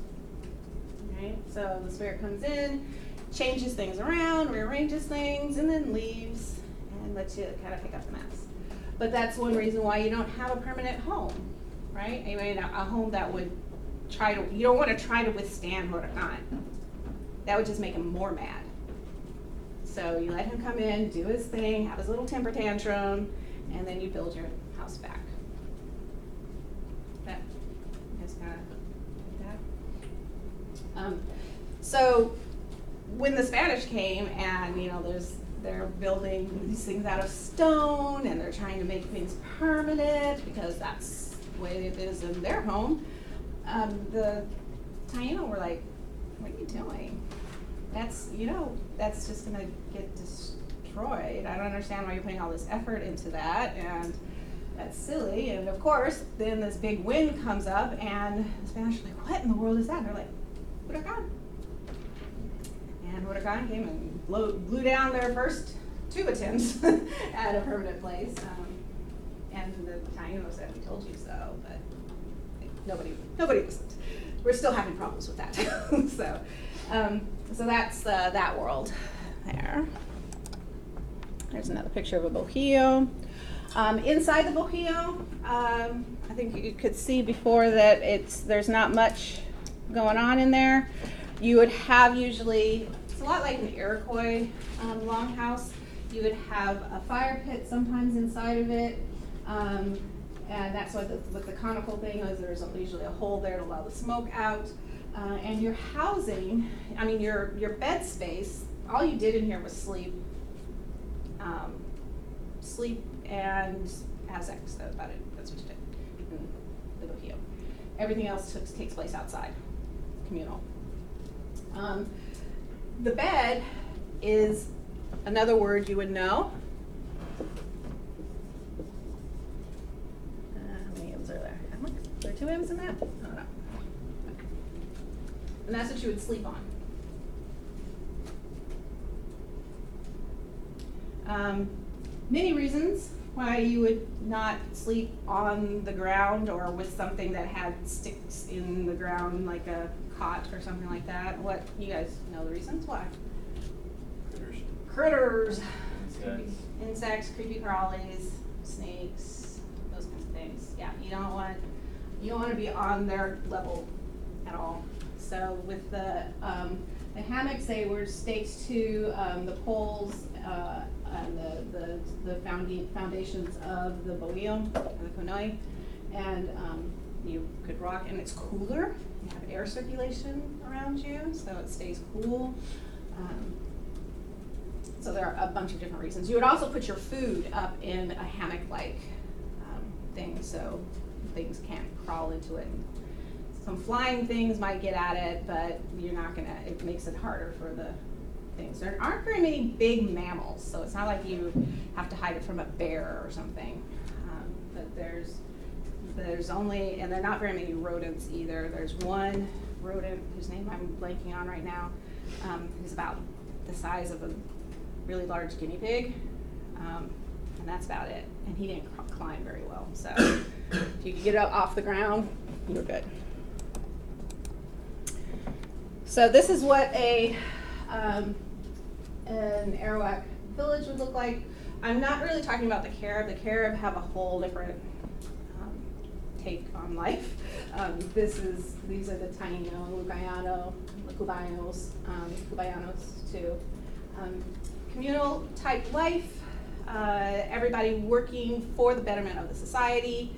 Right? So the spirit comes in, changes things around, rearranges things, and then leaves and lets you kind of pick up the mess. But that's one reason why you don't have a permanent home, right? I mean, a home that would you don't want to try to withstand Huracan. That would just make him more mad. So you let him come in, do his thing, have his little temper tantrum, and then you build your house back. That is kind of like that. So when the Spanish came and, they're building these things out of stone and they're trying to make things permanent because that's the way it is in their home, the Taino were like, what are you doing? That's just gonna get destroyed. I don't understand why you're putting all this effort into that, and that's silly. And of course, then this big wind comes up and the Spanish are like, what in the world is that? And they're like, Huracan. And Huracan came and blew down their first 2 attempts at a permanent place. And the Taino said, we told you so, but nobody listened. We're still having problems with that. So that's that world there. There's another picture of a bohio. Inside the bohio, I think you could see before that there's not much going on in there. You would have usually, it's a lot like an Iroquois longhouse. You would have a fire pit sometimes inside of it. And that's what the conical thing is. There's usually a hole there to allow the smoke out. And your housing, I mean your bed space, all you did in here was sleep and have sex. That was about it. That's what you did in the bohio. Everything else takes place outside, communal. The bed is another word you would know. How many M's are there? Are there 2 M's in that? I don't know. And that's what you would sleep on. Many reasons why you would not sleep on the ground or with something that had sticks in the ground, like a cot or something like that. What, you guys know the reasons why? Critters. Insects, creepy crawlies, snakes, those kinds of things. Yeah, you don't want to be on their level at all. So with the hammocks, they were staked to the poles and the foundations of the bohio, the konoi, and you could rock, and it's cooler. You have air circulation around you, so it stays cool. So there are a bunch of different reasons. You would also put your food up in a hammock-like thing, so things can't crawl into it. Some flying things might get at it, but you're not gonna, it makes it harder for the things. There aren't very many big mammals, so it's not like you have to hide it from a bear or something. But there's only, and there are not very many rodents either. There's one rodent whose name I'm blanking on right now, who's about the size of a really large guinea pig, and that's about it. And he didn't climb very well, so if you could get up off the ground, you were good. So this is what an Arawak village would look like. I'm not really talking about the Carib. The Carib have a whole different take on life. These are the Taino, Lugayano, the Cubanos too. Communal type life, everybody working for the betterment of the society.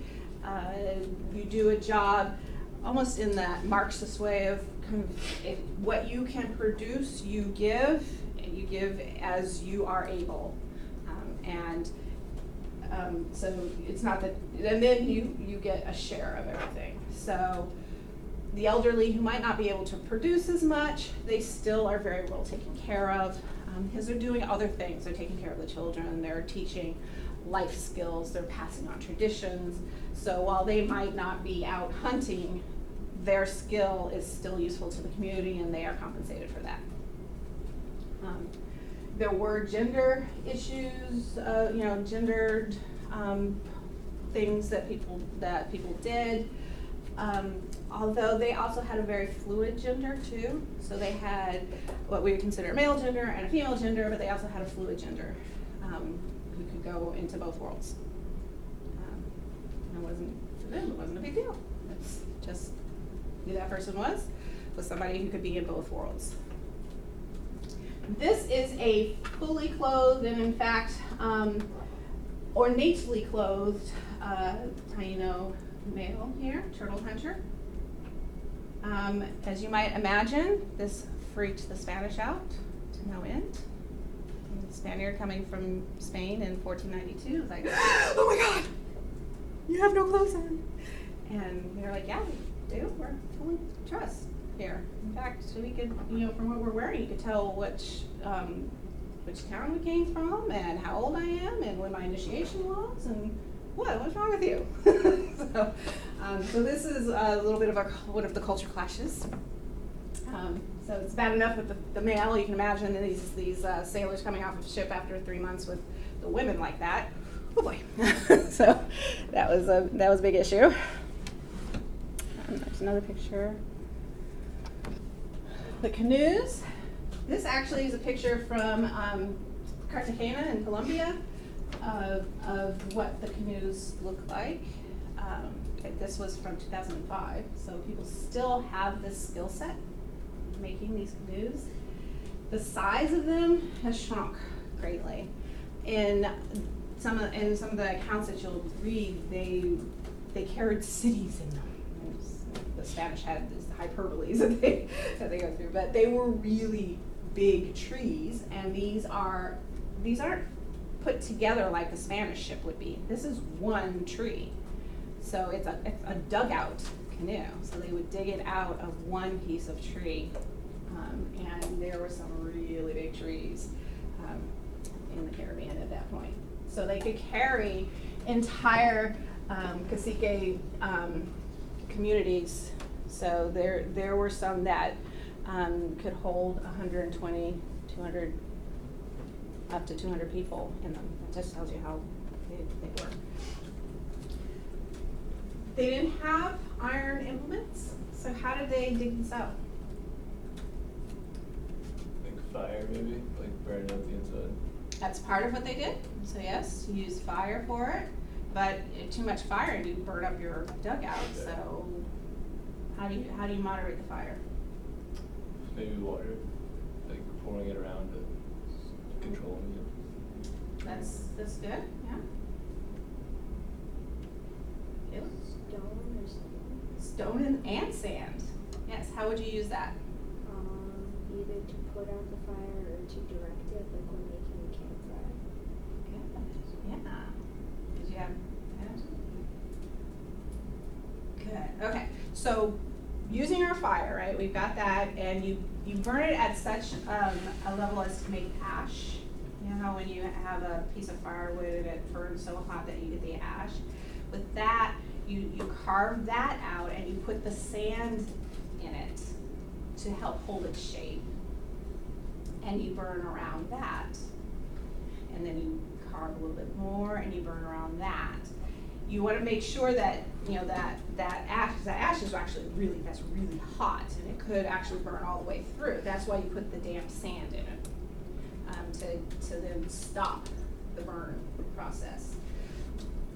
You do a job almost in that Marxist way of kind of what you can produce, you give, and you give as you are able. So it's not that, and then you get a share of everything. So the elderly who might not be able to produce as much, they still are very well taken care of because they're doing other things. They're taking care of the children, they're teaching life skills, they're passing on traditions. So while they might not be out hunting, their skill is still useful to the community and they are compensated for that. There were gender issues, gendered things that people did. Although they also had a very fluid gender too. So they had what we would consider a male gender and a female gender, but they also had a fluid gender who could go into both worlds. It wasn't a big deal. It's just who that person was somebody who could be in both worlds. This is a fully clothed and in fact ornately clothed Taino male here, turtle hunter. As you might imagine, this freaked the Spanish out to no end. And the Spaniard coming from Spain in 1492 was like, oh my God, you have no clothes on. And they're like, yeah, we do, we're fully dressed here. In fact, we could, from what we're wearing, you could tell which town we came from and how old I am and when my initiation was and what's wrong with you? So this is a little bit of one of the culture clashes. So it's bad enough with the male. You can imagine these sailors coming off of a ship after 3 months with the women like that. Oh boy. So that was a big issue. There's another picture. The canoes. This actually is a picture from Cartagena in Colombia of what the canoes look like. This was from 2005, so people still have this skill set making these canoes. The size of them has shrunk greatly. In some of the accounts that you'll read, they carried cities in them. The Spanish had these hyperboles that they go through, but they were really big trees, and these aren't put together like a Spanish ship would be. This is one tree, so it's a dugout canoe. So they would dig it out of one piece of tree, and there were some really big trees in the Caribbean at that point. So they could carry entire cacique communities. So there were some that could hold 120, 200, up to 200 people in them. It just tells you how big they were. They didn't have iron implements, so how did they dig this out? Like fire, maybe, like burning out the inside. That's part of what they did. So yes, you use fire for it, but too much fire and you burn up your dugout. Okay. So how do you moderate the fire? Maybe water, like pouring it around it, controlling it. That's good. Yeah. Caleb? Stone or something. Stone and sand. Yes. How would you use that? Either to put out the fire or to direct it, like when making a campfire. Yeah. Did you have Good. Okay. So using our fire, right? We've got that, and you burn it at such a level as to make ash. You know how when you have a piece of firewood and it burns so hot that you get the ash? With that, you carve that out and you put the sand in it to help hold its shape. And you burn around that. And then you carve a little bit more and you burn around that. You want to make sure that, you know, that ash, because that ash is actually really hot and it could actually burn all the way through. That's why you put the damp sand in it, to then stop the burn process.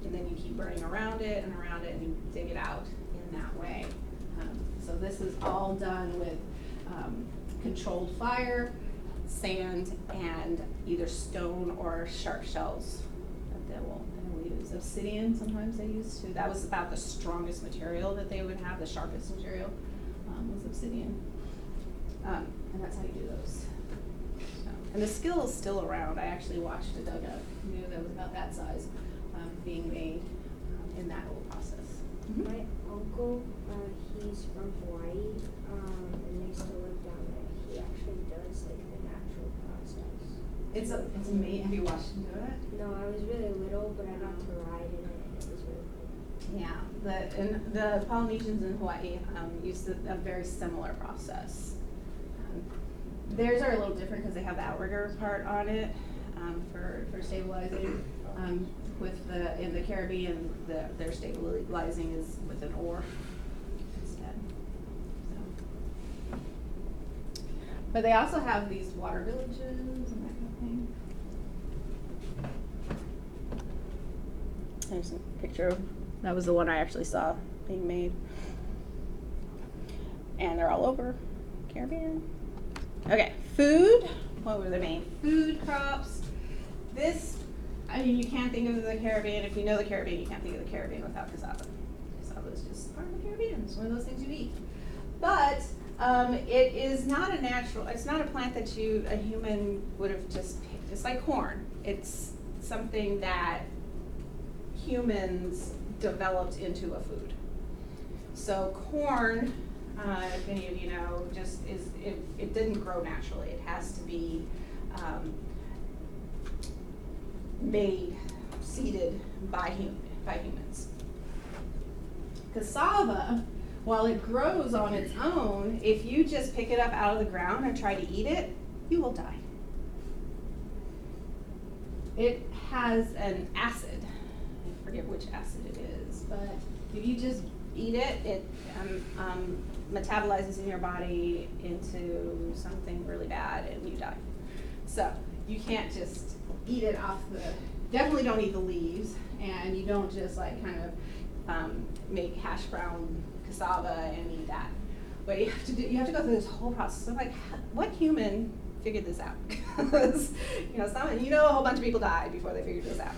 And then you keep burning around it and you dig it out in that way. So this is all done with controlled fire, sand, and either stone or shark shells that they will use. Obsidian sometimes they use too. That was about the strongest material that they would have. The sharpest material was obsidian. And that's how you do those. So, and the skill is still around. I actually watched a dugout canoe that was about that size being made in that whole process. Mm-hmm. My uncle, he's from Hawaii, and they still live down there. He actually does like the natural process. It's amazing. Have you watched him do it? No, I was really little, but I got to ride in it, and it was really cool. Yeah, the Polynesians in Hawaii used a very similar process. Theirs are a little different because they have the outrigger part on it for stabilizing. In the Caribbean, their stabilizing is with an oar instead. So. But they also have these water villages and that kind of thing. There's a picture of, that was the one I actually saw being made. And they're all over Caribbean. Okay, food. What were the main food crops? I mean, you can't think of the Caribbean. If you know the Caribbean, you can't think of the Caribbean without cassava. Cassava is just part of the Caribbean. It's one of those things you eat. But it is not a natural, it's not a plant that a human would have just picked. It's like corn. It's something that humans developed into a food. So corn, if any of you know, just it didn't grow naturally. It has to be seeded by humans. Cassava, while it grows on its own, if you just pick it up out of the ground and try to eat it, you will die. It has an acid. I forget which acid it is, but if you just eat it, it metabolizes in your body into something really bad and you die. So you can't just eat it off the, definitely don't eat the leaves, and you don't just like kind of make hash brown cassava and eat that. What you have to do, you have to go through this whole process. So like, what human figured this out? Because a whole bunch of people died before they figured this out.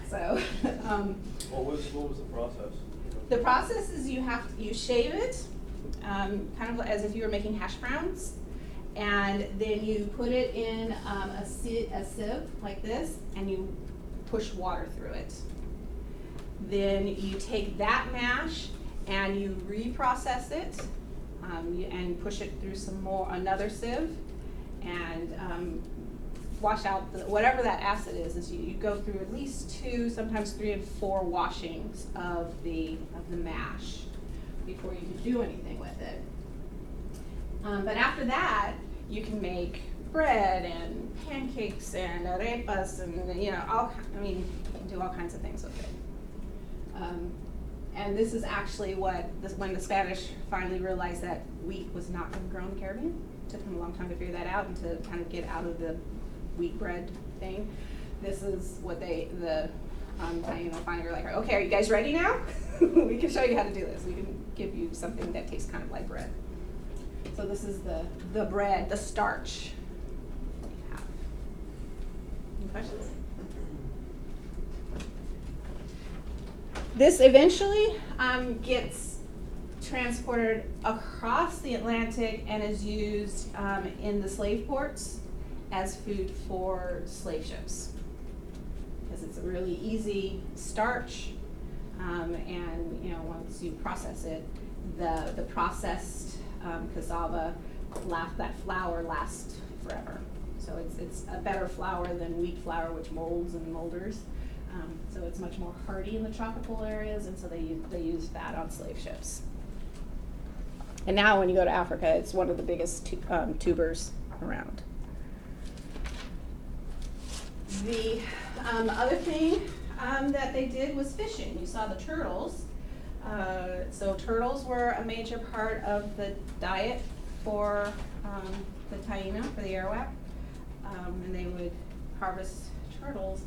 So What was the process? the process is you shave it, kind of as if you were making hash browns, and then you put it in a sieve like this, and you push water through it. Then you take that mash and you reprocess it, and push it through another sieve, and wash out whatever that acid is you go through at least 2, sometimes 3 and 4 washings of the mash before you can do anything with it. But after that, you can make bread and pancakes and arepas and you can do all kinds of things with it. And this is actually when the Spanish finally realized that wheat was not going to grow in the Caribbean. It took them a long time to figure that out and to kind of get out of the wheat bread thing. This is what the Taino finally were like, okay, are you guys ready now? We can show you how to do this. We can give you something that tastes kind of like bread. So this is the bread, the starch. Any questions? This eventually gets transported across the Atlantic and is used in the slave ports as food for slave ships, because it's a really easy starch, and once you process it, the processed cassava, that flour lasts forever. So it's a better flour than wheat flour, which molds and molders. So it's much more hardy in the tropical areas, and so they use that on slave ships. And now when you go to Africa, it's one of the biggest tubers around. The other thing that they did was fishing. You saw the turtles. So turtles were a major part of the diet for the Taino, for the Arawak, and they would harvest turtles.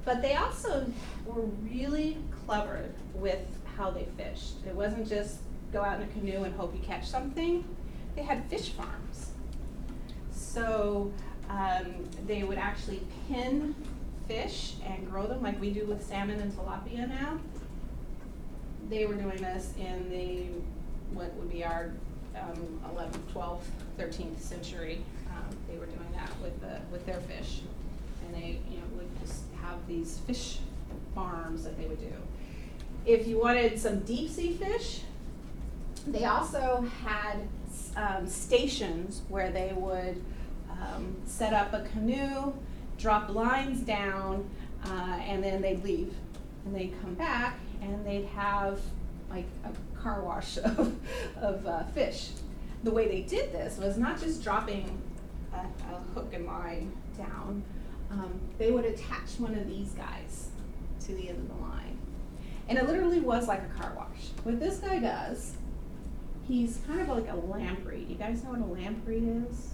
But they also were really clever with how they fished. It wasn't just go out in a canoe and hope you catch something. They had fish farms. So they would actually pin fish and grow them like we do with salmon and tilapia now. They were doing this in what would be our 11th, 12th, 13th century. They were doing that with their fish, and they would just have these fish farms that they would do. If you wanted some deep sea fish, they also had stations where they would set up a canoe, drop lines down, and then they'd leave. And they'd come back and they'd have like a car wash of fish. The way they did this was not just dropping a hook and line down. They would attach one of these guys to the end of the line. And it literally was like a car wash. What this guy does, he's kind of like a lamprey. You guys know what a lamprey is?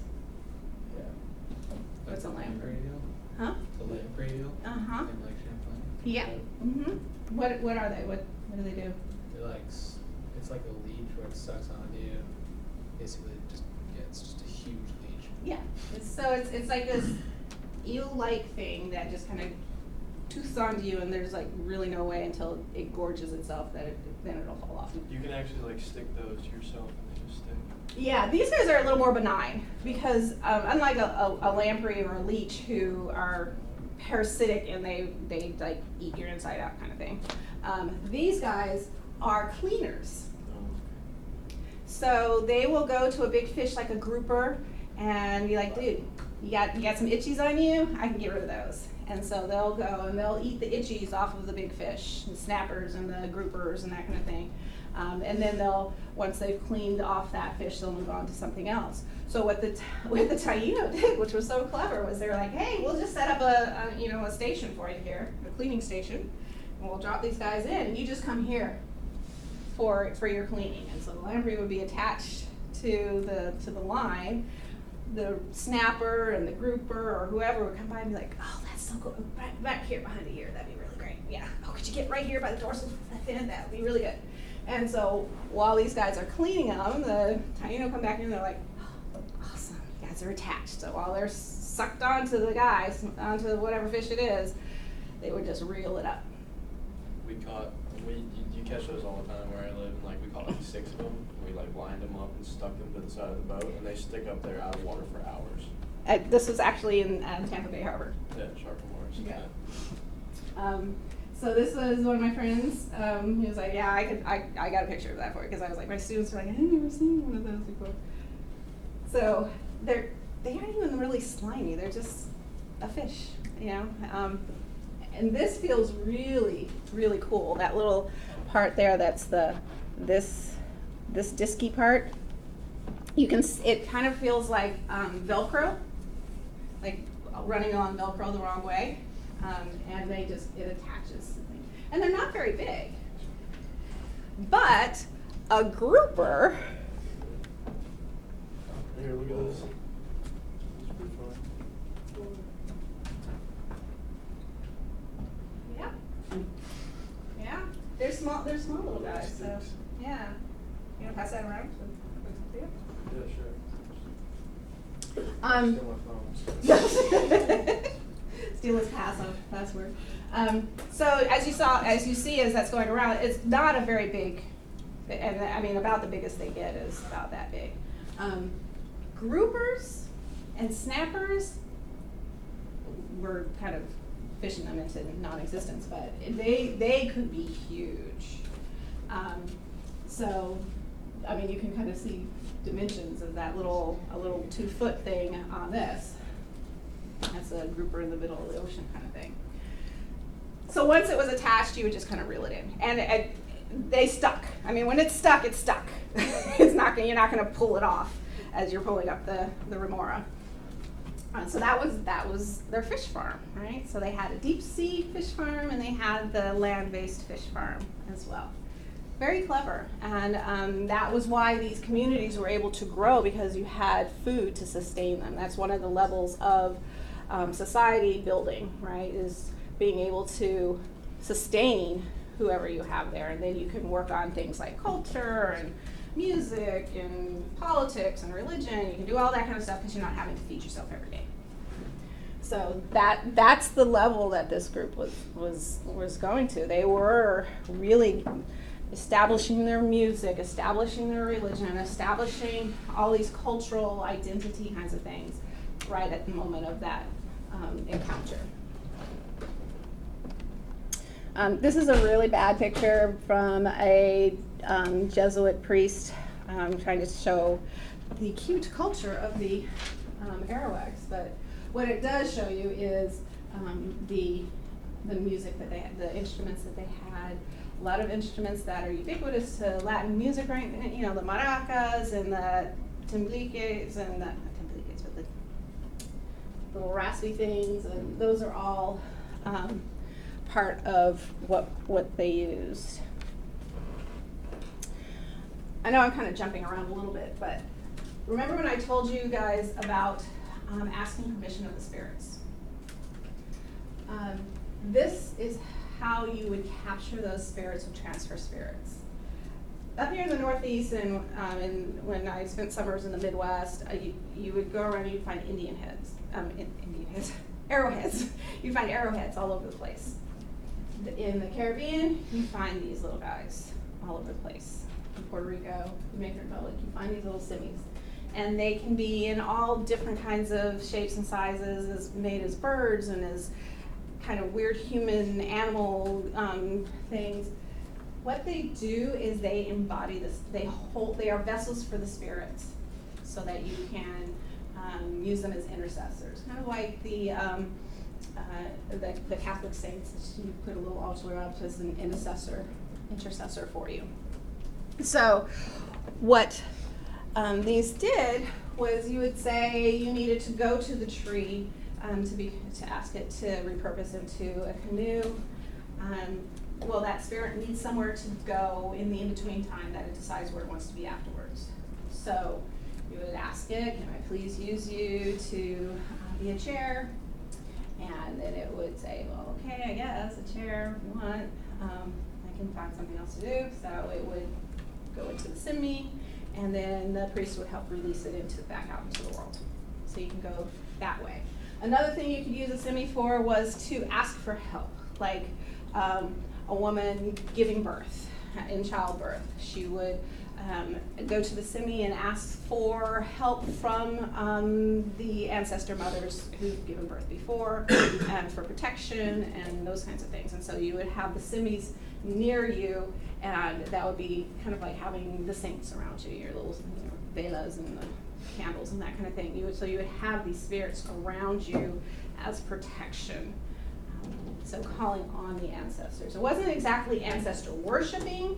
Yeah. What's a lamprey? deal? Huh? The lamprey deal? Uh-huh. In like Champlain? Yeah. Mm-hmm. What are they? What do they do? They're like, it's like a leech where it sucks onto you. Basically, it's just a huge leech. Yeah. It's like this eel-like thing that just kind of tooths onto you, and there's like really no way until it gorges itself that then it'll fall off. You can actually like stick those to yourself and they just stick. Yeah, these guys are a little more benign because unlike a lamprey or a leech who are parasitic and they like eat your inside out kind of thing, these guys are cleaners. So they will go to a big fish like a grouper and be like, dude, you got some itchies on you? I can get rid of those. And so they'll go and they'll eat the itchies off of the big fish, the snappers and the groupers and that kind of thing. And then they'll, once they've cleaned off that fish, they'll move on to something else. So what the Taino did, which was so clever, was they were like, hey, we'll just set up a station for you here, a cleaning station, and we'll drop these guys in, and you just come here for your cleaning. And so the lamprey would be attached to the line. The snapper and the grouper or whoever would come by and be like, oh, that's so cool. Back here behind the ear, that'd be really great. Yeah. Oh, could you get right here by the dorsal fin? That would be really good. And so while these guys are cleaning them, the Taino come back in and they're like, oh, awesome, you guys are attached. So while they're sucked onto the guys, onto whatever fish it is, they would just reel it up. You catch those all the time where I live, and like we caught like 6 of them. We like lined them up and stuck them to the side of the boat, and they stick up there out of water for hours. This was actually in Tampa Bay Harbor. Yeah, shark and waters. Yeah. So this was one of my friends. He was like, yeah, I got a picture of that for you, because I was like, my students were like, I've never seen one of those before. So they aren't even really slimy. They're just a fish, you know. And this feels really, really cool. That little part there, that's this disky part. It kind of feels like Velcro, like running on Velcro the wrong way. And it attaches. And they're not very big. But a grouper, Here, look at this. It's pretty fun. yeah, they're small little guys. So yeah, you want to pass that around? Yeah, sure. Steal my phone. Steal his password. So as you see, as that's going around, it's not a very big, and I mean about the biggest they get is about that big. Groupers and snappers, we're kind of fishing them into non-existence, but they could be huge. So, I mean, you can kind of see dimensions of that a little 2-foot thing on this. That's a grouper in the middle of the ocean kind of thing. So once it was attached, you would just kind of reel it in, and they stuck. I mean, when it's stuck, it's stuck. You're not going to pull it off as you're pulling up the remora. So that was their fish farm, right? So they had a deep sea fish farm and they had the land-based fish farm as well. Very clever, and that was why these communities were able to grow, because you had food to sustain them. That's one of the levels of society building, right? Is being able to sustain whoever you have there, and then you can work on things like culture and music and politics and religion. You can do all that kind of stuff because you're not having to feed yourself every day. So that's the level that this group was going to. They were really establishing their music, establishing their religion, establishing all these cultural identity kinds of things right at the moment of that encounter. This is a really bad picture from a Jesuit priest trying to show the cute culture of the Arawaks, but what it does show you is the music that they had, the instruments that they had. A lot of instruments that are ubiquitous to Latin music, right? You know, the maracas and the timbliques and not timbliques, but the little raspy things, and those are all part of what they used. I know I'm kind of jumping around a little bit, but remember when I told you guys about asking permission of the spirits? This is how you would capture those spirits and transfer spirits. Up here in the Northeast, and when I spent summers in the Midwest, you would go around and you'd find arrowheads. You'd find arrowheads all over the place. In the Caribbean, you find these little guys all over the place. In Puerto Rico, Dominican Republic, you find these little simmies. And they can be in all different kinds of shapes and sizes, made as birds and as kind of weird human animal things. What they do is they embody this. They are vessels for the spirits, so that you can use them as intercessors. Kind of like the Catholic saints. You put a little altar up as an intercessor for you. So what these did was you would say you needed to go to the tree to ask it to repurpose into a canoe. Well, that spirit needs somewhere to go in the in-between time that it decides where it wants to be afterwards. So you would ask it, can I please use you to be a chair? And then it would say, well, okay, I guess a chair if you want. I can find something else to do. So it would go into the simi, and then the priest would help release it back out into the world. So you can go that way. Another thing you could use a simi for was to ask for help, like a woman giving birth, in childbirth. She would go to the simi and ask for help from the ancestor mothers who've given birth before, and for protection and those kinds of things. And so you would have the simis near you, and that would be kind of like having the saints around you, your little velas and the candles and that kind of thing. So you would have these spirits around you as protection. So calling on the ancestors. It wasn't exactly ancestor worshiping,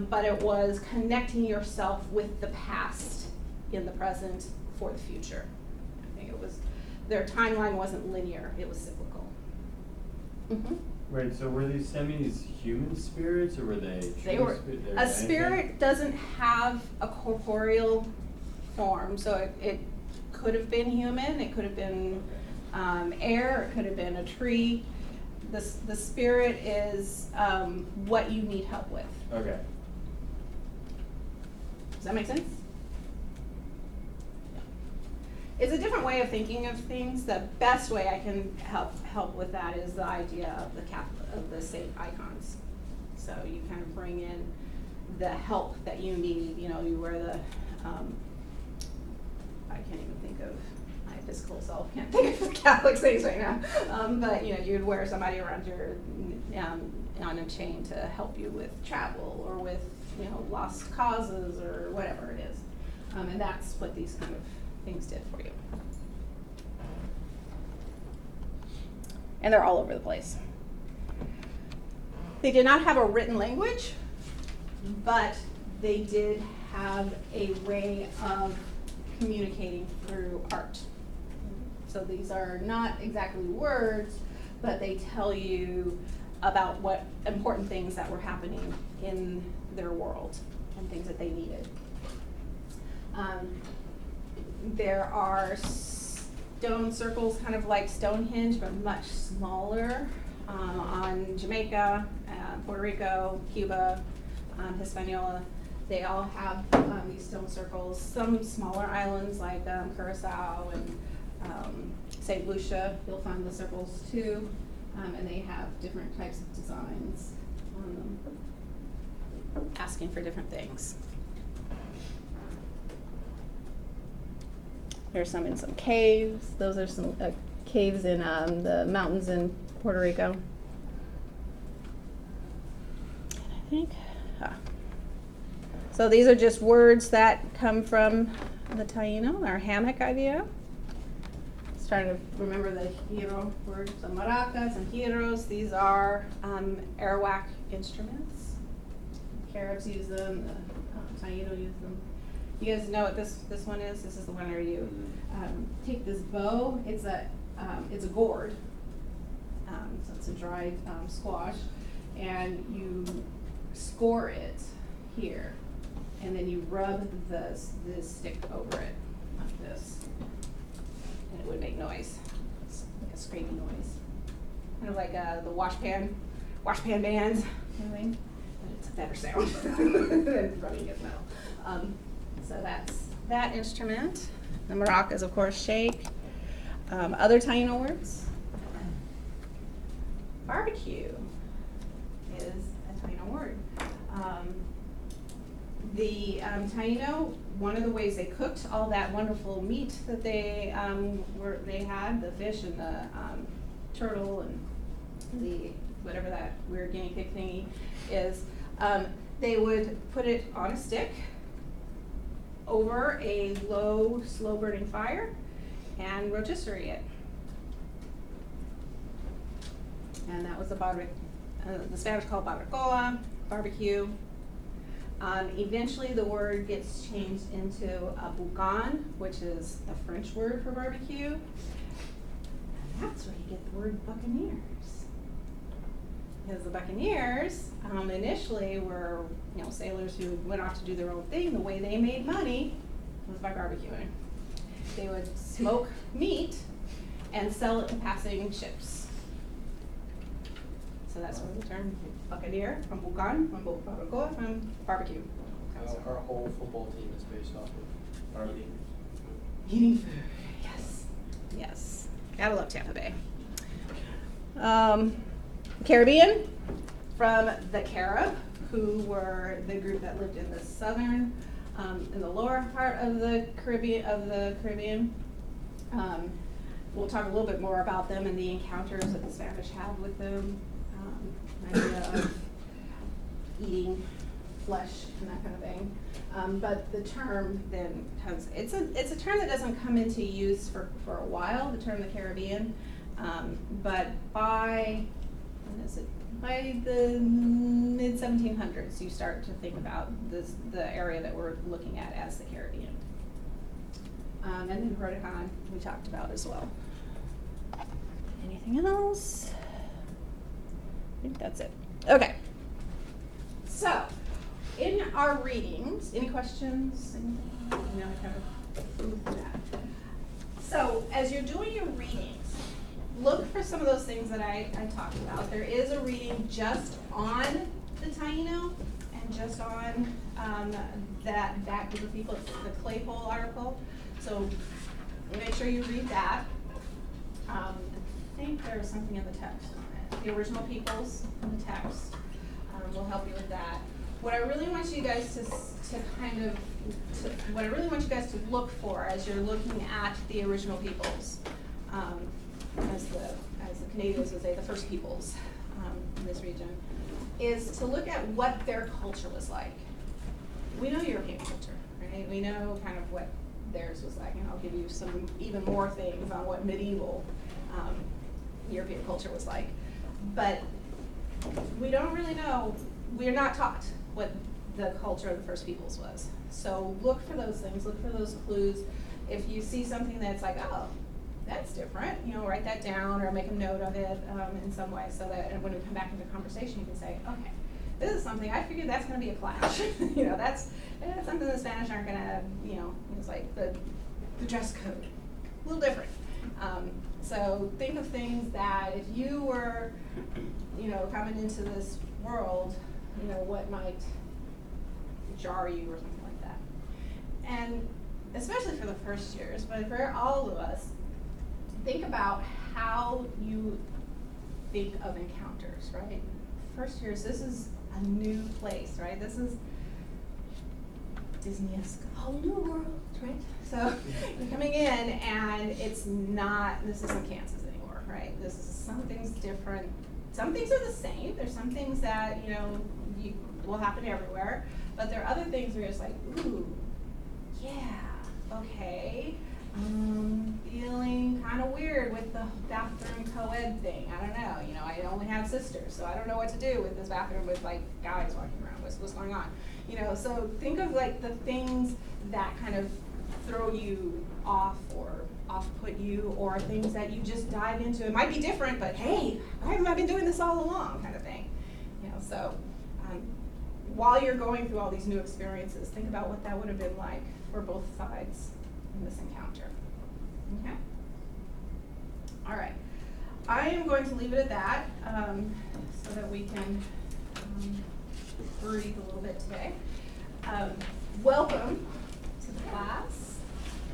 but it was connecting yourself with the past in the present for the future. I think it was, their timeline wasn't linear, it was cyclical. Mm-hmm. Right, so were these semis human spirits, or were they They were, anything? a spirit doesn't have a corporeal form, so it could have been human, it could have been air, it could have been a tree. The spirit is what you need help with. Okay. Does that make sense? It's a different way of thinking of things. The best way I can help with that is the idea of the saint icons. So you kind of bring in the help that you need. You know, you wear the I can't even think of my physical self. Can't think of Catholic saints right now. But you know, you'd wear somebody around your on a chain to help you with travel or with lost causes or whatever it is. And that's what these kind of things did for you. And they're all over the place. They did not have a written language, but they did have a way of communicating through art. So these are not exactly words, but they tell you about what important things that were happening in their world and things that they needed. There are stone circles, kind of like Stonehenge, but much smaller, on Jamaica, Puerto Rico, Cuba, Hispaniola. They all have these stone circles. Some smaller islands like Curacao and St. Lucia, you'll find the circles too, and they have different types of designs on them, asking for different things. There's some in some caves. Those are some caves in the mountains in Puerto Rico. And I think, so these are just words that come from the Taino, our hammock idea. Just trying to remember the hero words. So maracas and giros, these are Arawak instruments. Caribs use them, the Taino use them. You guys know what this one is? This is the one where you take this bow. It's a gourd, so it's a dried squash, and you score it here, and then you rub this stick over it like this, and it would make noise. It's like a scraping noise, kind of like the washpan bands, you know what I mean? But it's a better sound than rubbing against metal. So that's that instrument. The maracas, of course, shake. Other Taino words. Barbecue is a Taino word. The Taino, one of the ways they cooked all that wonderful meat that they had, the fish and the turtle and the whatever that weird guinea pig thingy is, they would put it on a stick over a low, slow burning fire and rotisserie it. And that was the Spanish called barbacoa, barbecue. Eventually, the word gets changed into a boucan, which is the French word for barbecue. And that's where you get the word buccaneers. Because the buccaneers initially were, sailors who went off to do their own thing. The way they made money was by barbecuing. They would smoke meat and sell it to passing ships. So that's where the term buccaneer from boucan, from barbacoa, from barbecue. Our whole football team is based off of Eating food, yes, yes. Gotta love Tampa Bay. Caribbean, from the Carib, who were the group that lived in the southern, in the lower part of the Caribbean. We'll talk a little bit more about them and the encounters that the Spanish had with them. An idea of eating flesh and that kind of thing. But the term then comes, it's a term that doesn't come into use for a while, the term the Caribbean. But by the mid 1700s, you start to think about the area that we're looking at as the Caribbean. And then Huracan we talked about as well. Anything else? I think that's it. Okay. So, in our readings, any questions? I kind of flew through that. So, as you're doing your readings, look for some of those things that I talked about. There is a reading just on the Taino and just on that group of people, the Claypole article. So make sure you read that. I think there's something in the text on it. The original peoples in the text will help you with that. What I really want you guys to look for as you're looking at the original peoples, as the Canadians would say, the first peoples in this region, is to look at what their culture was like. We know European culture, right? We know kind of what theirs was like, and I'll give you some even more things on what medieval European culture was like. But we don't really know, we're not taught what the culture of the first peoples was. So look for those things, look for those clues. If you see something that's like, oh, that's different, write that down or make a note of it in some way so that when we come back into conversation, you can say, okay, this is something, I figured that's going to be a clash. That's something the Spanish aren't going to, it's like the dress code, a little different. So think of things that if you were, coming into this world, what might jar you or something like that. And especially for the first years, but for all of us, think about how you think of encounters, right? First years, this is a new place, right? This is Disney-esque, a whole new world, right? So you're coming in and this isn't Kansas anymore, right? This is, something's different. Some things are the same. There's some things that, will happen everywhere, but there are other things where you're just like, ooh, yeah, okay. Feeling kind of weird with the bathroom co-ed thing. I don't know, I only have sisters, so I don't know what to do with this bathroom with like guys walking around. What's going on? So think of like the things that kind of throw you off or off-put you, or things that you just dive into. It might be different, but hey, why haven't I been doing this all along, kind of thing. So while you're going through all these new experiences, think about what that would have been like for both sides in this encounter. Okay? All right. I am going to leave it at that so that we can breathe a little bit today. Welcome to the class,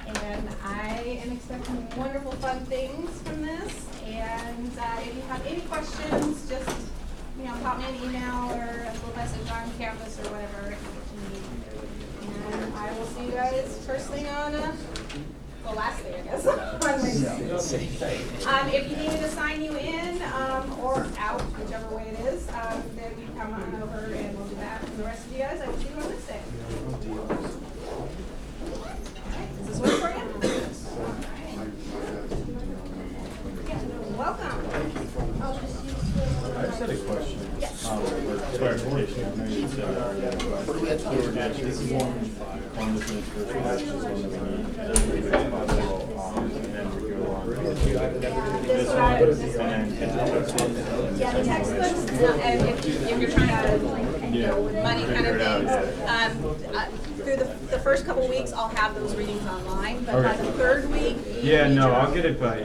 and I am expecting wonderful, fun things from this. And if you have any questions, just pop me an email or a little message on campus or whatever you need. And I will see you guys first thing on last thing, I guess, on Wednesday. If you need me to sign you in or out, whichever way it is, then you come on over and we'll do that. And the rest of you guys, I will see you on Wednesday. Does this work for you? Welcome. I just had a question. Yes. For clarification. I know you said, this first one, that's just one that we need. And then we go on. This one, and then. Yeah, the textbooks, and if you're trying to, money kind of things, through the first couple weeks, I'll have those readings online, but by the third week. Yeah, no, I'll get it by,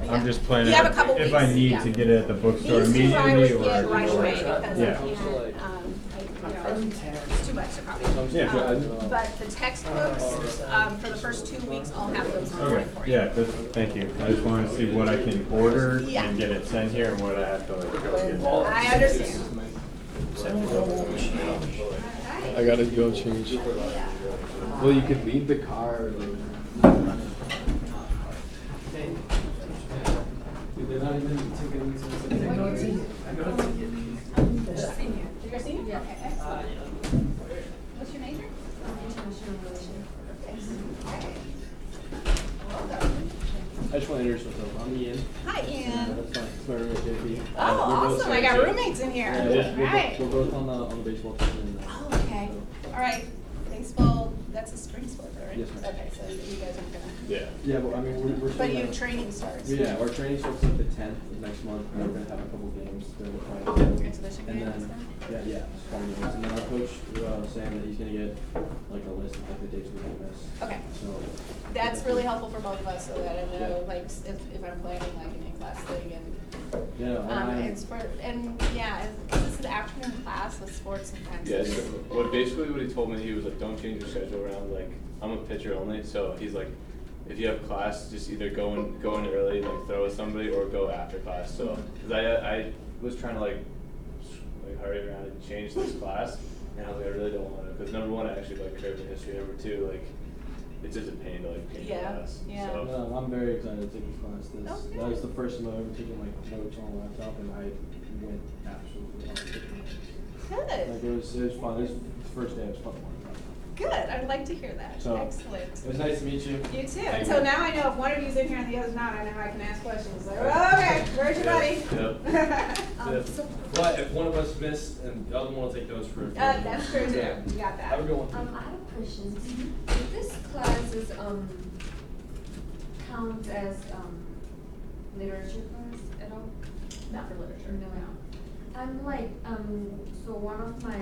I'm just planning. You have a couple if I weeks, need yeah. to get it at the bookstore These two I would immediately get or. right away because Yeah. it's too much to copy. Yeah. But the textbooks, for the first 2 weeks, I'll have those online Okay, for you. yeah, thank you. I just wanted to see what I can order Yeah. and get it sent here and what I have to like go get. I understand. I gotta go change. Well, you could leave the car. They're not even taking me to the You're a senior? Yeah. Okay, excellent. What's your major? International relations. I just want to introduce myself. I'm Ian. Hi, Ian. That's my roommate, JP. Oh, awesome. I got roommates in here. Right. We're both on the baseball team. Oh, okay. All right. Baseball, that's a spring sport, right? Yes, ma'am. Okay, so you guys aren't gonna. Yeah. Yeah, but I mean, we're still. But your training starts. Yeah, our training starts like the 10th of next month, and we're gonna have a couple games that we're playing. Exhibition And games then, and stuff? yeah, small games. And then our coach was saying that he's gonna get like a list of like the dates we can miss. Okay. So. That's really helpful for both of us, so that I know, like, if I'm planning like an in-class thing and. Yeah. And sport, and yeah, this is the afternoon class with sports sometimes. Yeah, so what he told me, he was like, don't change your schedule around, like, I'm a pitcher only, so he's like, if you have class, just either go in early, like throw with somebody, or go after class, so, cause I was trying to like hurry around and change this class, and I was like, I really don't want to, cause number one, I actually like Caribbean history, number two, like, it's just a pain to like change class, Yeah. so. No, I'm very excited to take this class. Okay. That was the first time I've ever taken like notes on a laptop, and I went absolutely on it. Good. Like it was fun. It was the first day. It was fun. Good. I'd like to hear that. So, Excellent. It was nice to meet you. You too. Thank So you. now I know if one of you's in here and the other's not, I know I can ask questions. Like, okay, where's your buddy? But if one of us missed, and the other one will take those for. That's true too. You got Have a that. good one. I have a question. Do this classes count as literature class at all? Not for literature. No. I'm like so one of my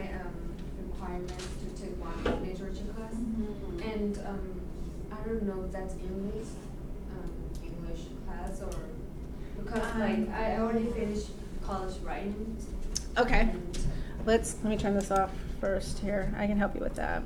requirements to take one literature class, and I don't know if that's English class or because like I already finished college writing. Okay. And Let me turn this off first here. I can help you with that.